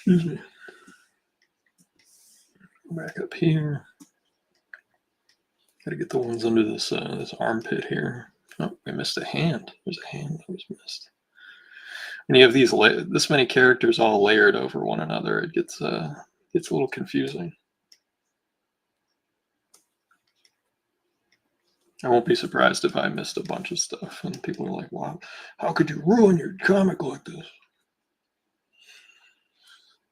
Excuse me. Back up here. Got to get the ones under this armpit here. Oh, we missed a hand. There's a hand that was missed. When you have this many characters all layered over one another, it gets a little confusing. I won't be surprised if I missed a bunch of stuff and people are like, "Wow, how could you ruin your comic like this?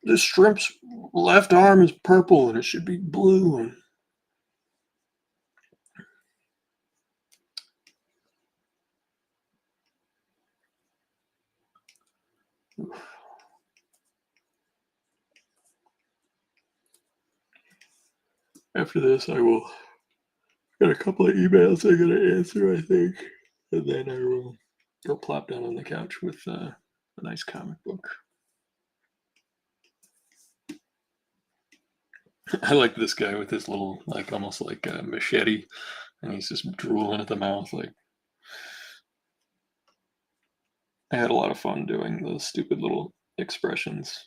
This shrimp's left arm is purple and it should be blue." And after this, I will Got a couple of emails I gotta answer, I think, and then I will go plop down on the couch with a nice comic book. I like this guy with his little, like, almost like a machete, and he's just drooling at the mouth. Like, I had a lot of fun doing those stupid little expressions.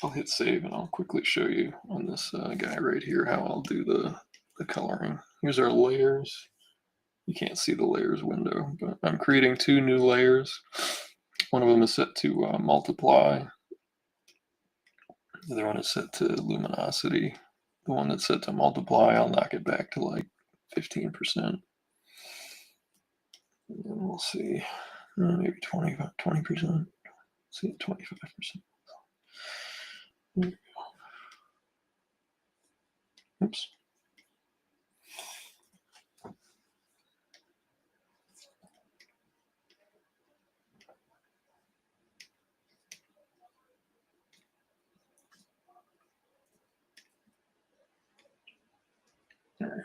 I'll hit save and I'll quickly show you on this guy right here how I'll do the coloring. Here's our layers. You can't see the layers window, but I'm creating 2 new layers. One of them is set to multiply. The other one is set to luminosity. The one that's set to multiply, I'll knock it back to like 15%. And then we'll see, maybe 20%. See, 25%. There we go. Oops. There we go.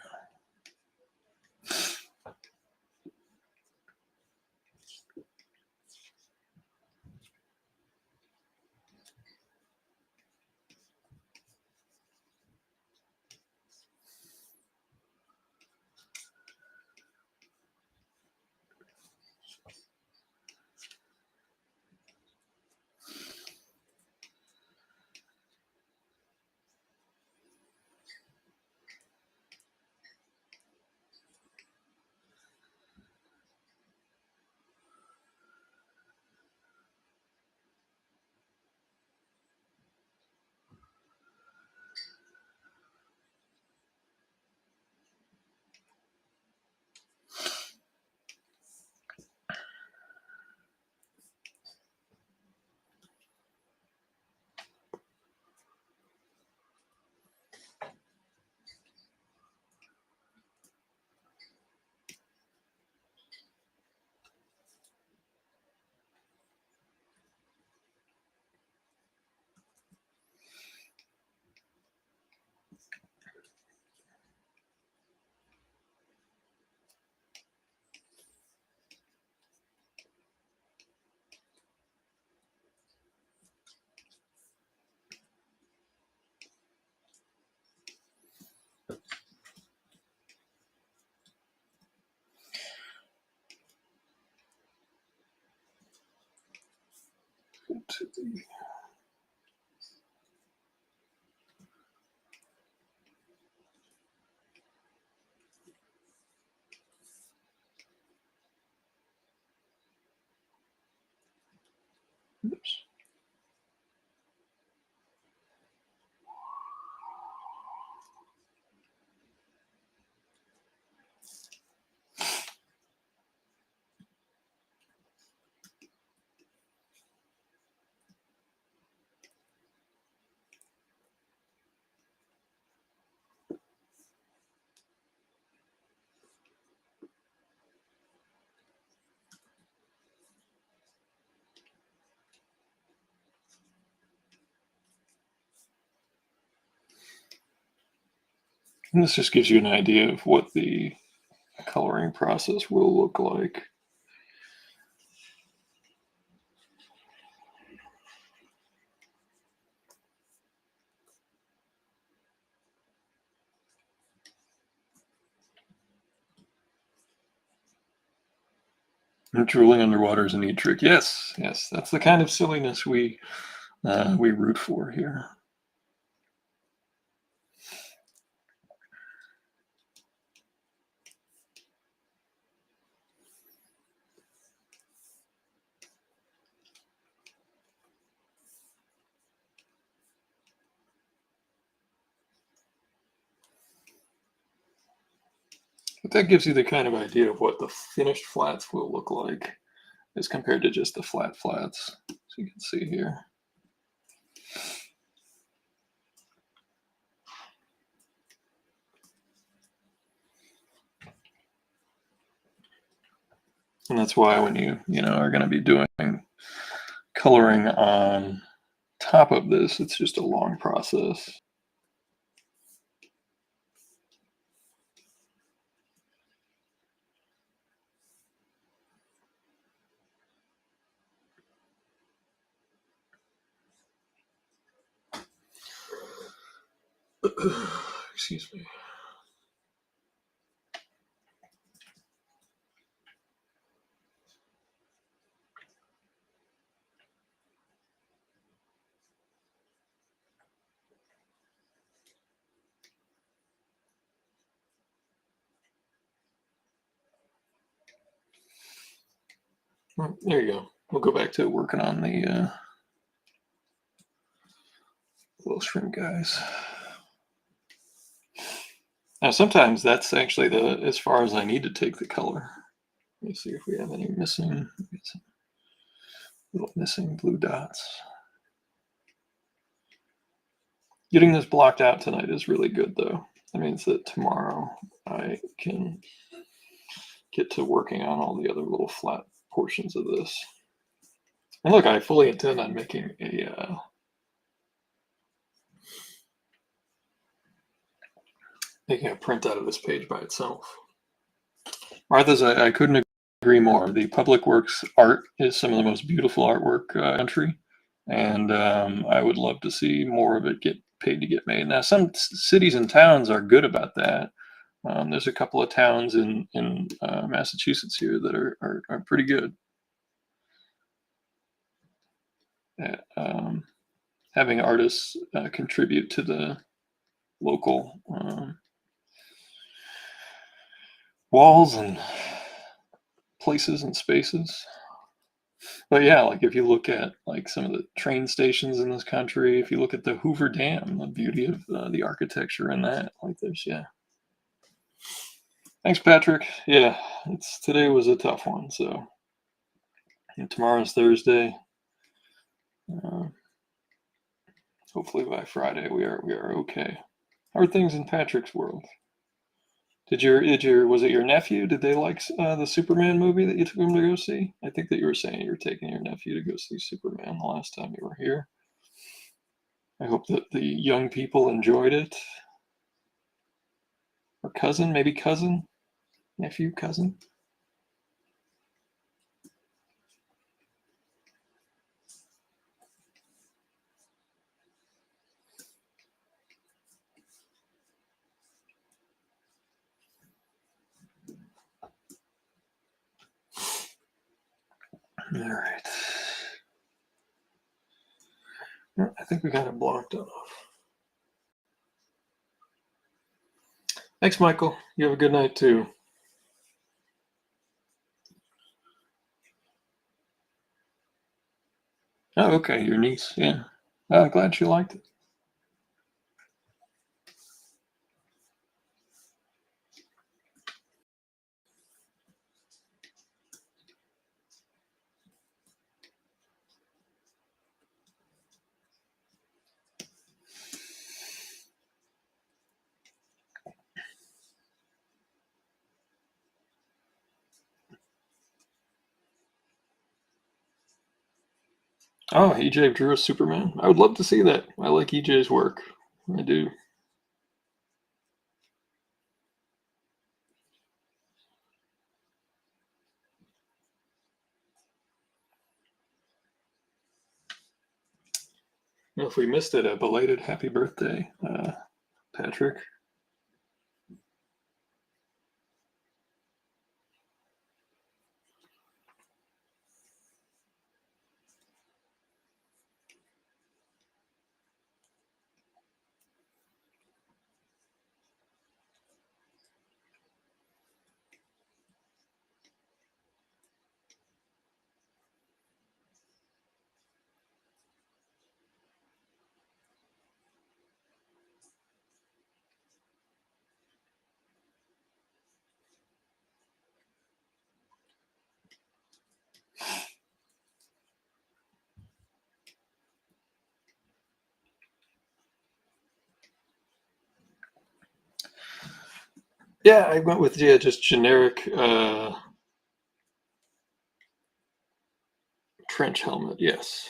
To the oops. And this just gives you an idea of what the coloring process will look like. Drooling underwater is a neat trick. Yes, yes, that's the kind of silliness we root for here. But that gives you the kind of idea of what the finished flats will look like as compared to just the flat flats. So you can see here. And that's why when you are going to be doing coloring on top of this. It's just a long process. Excuse me. There you go. We'll go back to working on the little shrimp guys. Now, sometimes that's actually as far as I need to take the color. Let me see if we have any missing, little missing blue dots. Getting this blocked out tonight is really good, though. That means that tomorrow I can get to working on all the other little flat portions of this. And look, I fully intend on making a print out of this page by itself. Martha's, I couldn't agree more. The public works art is some of the most beautiful artwork in the country, and I would love to see more of it get paid to get made. Now, some cities and towns are good about that. There's a couple of towns in Massachusetts here that are pretty good at having artists contribute to the local walls and places and spaces. But yeah, like if you look at like some of the train stations in this country, if you look at the Hoover Dam, the beauty of the architecture in that, like there's, yeah. Thanks, Patrick. Yeah, today was a tough one. So tomorrow's Thursday. Hopefully by Friday we are okay. How are things in Patrick's world? Was it your nephew? Did they like the Superman movie that you took him to go see? I think that you were saying you were taking your nephew to go see Superman the last time you were here. I hope that the young people enjoyed it. Or cousin, maybe cousin, nephew, cousin. All right. I think we got it blocked off. Thanks, Michael. You have a good night, too. Oh, okay. Your niece. Yeah. Oh, glad she liked it. Oh, EJ drew a Superman. I would love to see that. I like EJ's work. I do. Well, if we missed it, a belated happy birthday, Patrick. Yeah, I went with just generic French helmet, yes.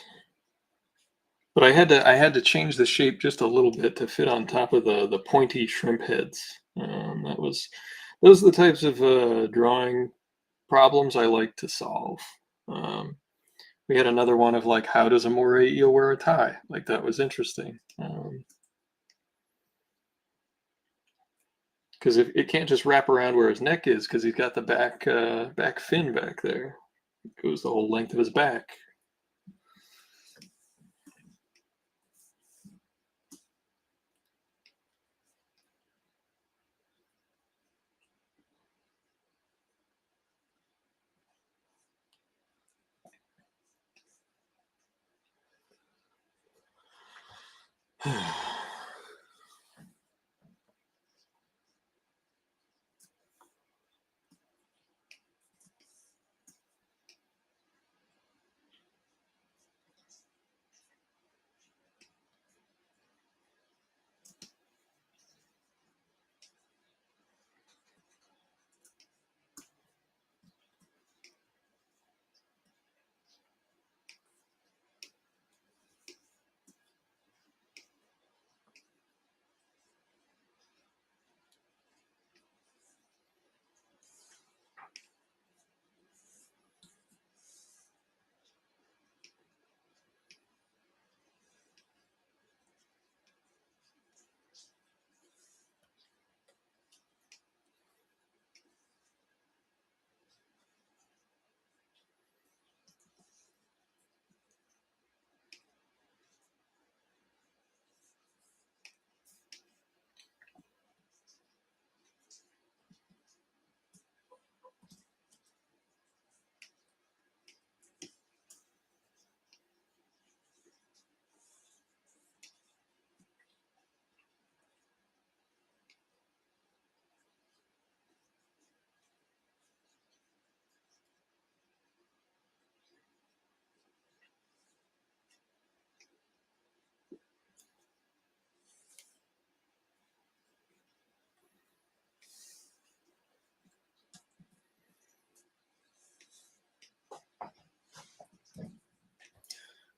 But I had to change the shape just a little bit to fit on top of the pointy shrimp heads. Those are the types of drawing problems I like to solve. Um, we had another one of like, how does a moray eel wear a tie? Like that was interesting. Because it can't just wrap around where his neck is, because he's got the back fin back there. It goes the whole length of his back.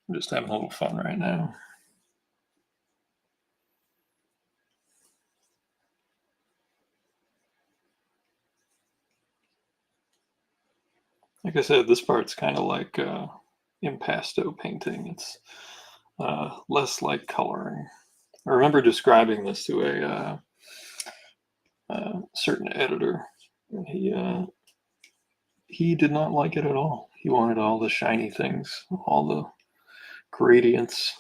I'm just having a little fun right now. Like I said, this part's kind of like impasto painting. It's less like coloring. I remember describing this to a certain editor, and he did not like it at all. He wanted all the shiny things, all the gradients.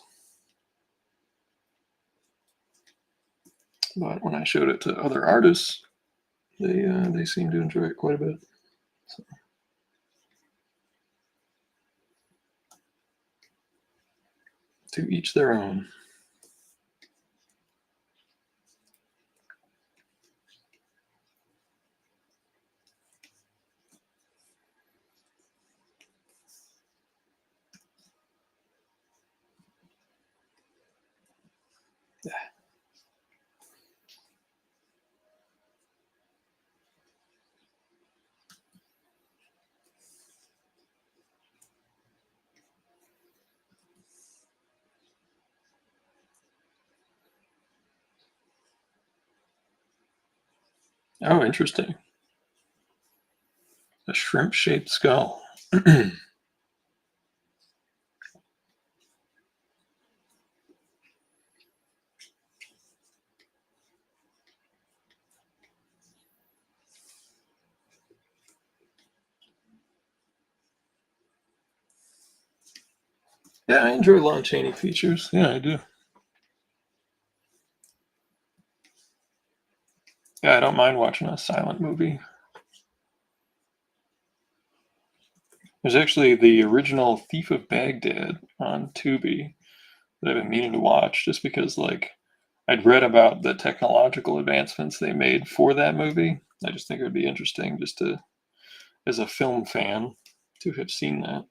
But when I showed it to other artists, they seemed to enjoy it quite a bit. So, to each their own. Oh, interesting. A shrimp-shaped skull. Yeah, I enjoy Lon Chaney features. Yeah, I do. Yeah, I don't mind watching a silent movie. There's actually the original Thief of Baghdad on Tubi that I've been meaning to watch just because, like, I'd read about the technological advancements they made for that movie. I just think it would be interesting just to, as a film fan, to have seen that.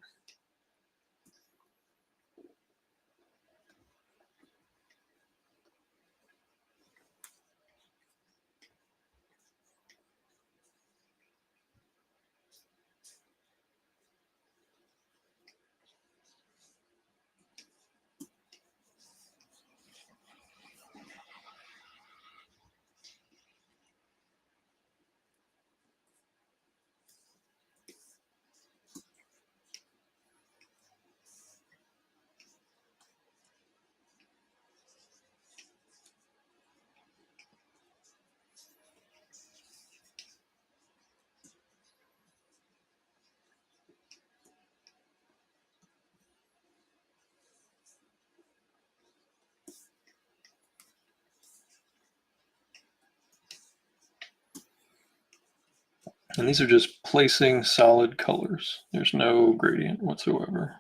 And these are just placing solid colors. There's no gradient whatsoever.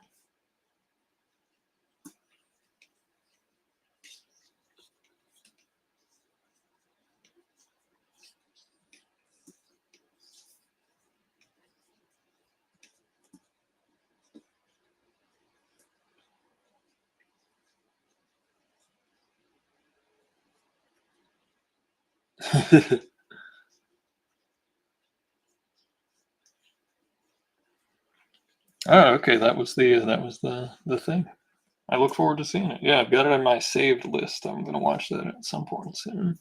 Oh, okay. That was the thing. I look forward to seeing it. Yeah, I've got it on my saved list. I'm gonna watch that at some point soon.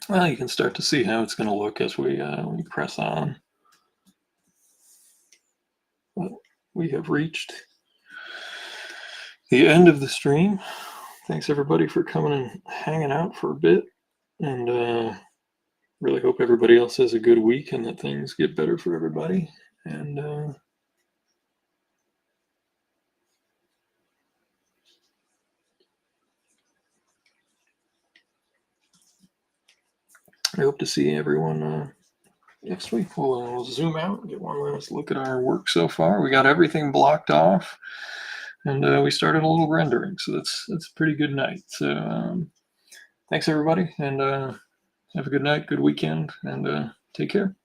Well, you can start to see how it's going to look as we press on. But we have reached the end of the stream. Thanks everybody for coming and hanging out for a bit, and really hope everybody else has a good week and that things get better for everybody. And I hope to see everyone next week. We'll zoom out and get one last look at our work so far. We got everything blocked off, and we started a little rendering, so that's a pretty good night. So thanks everybody, and have a good night, good weekend, and take care.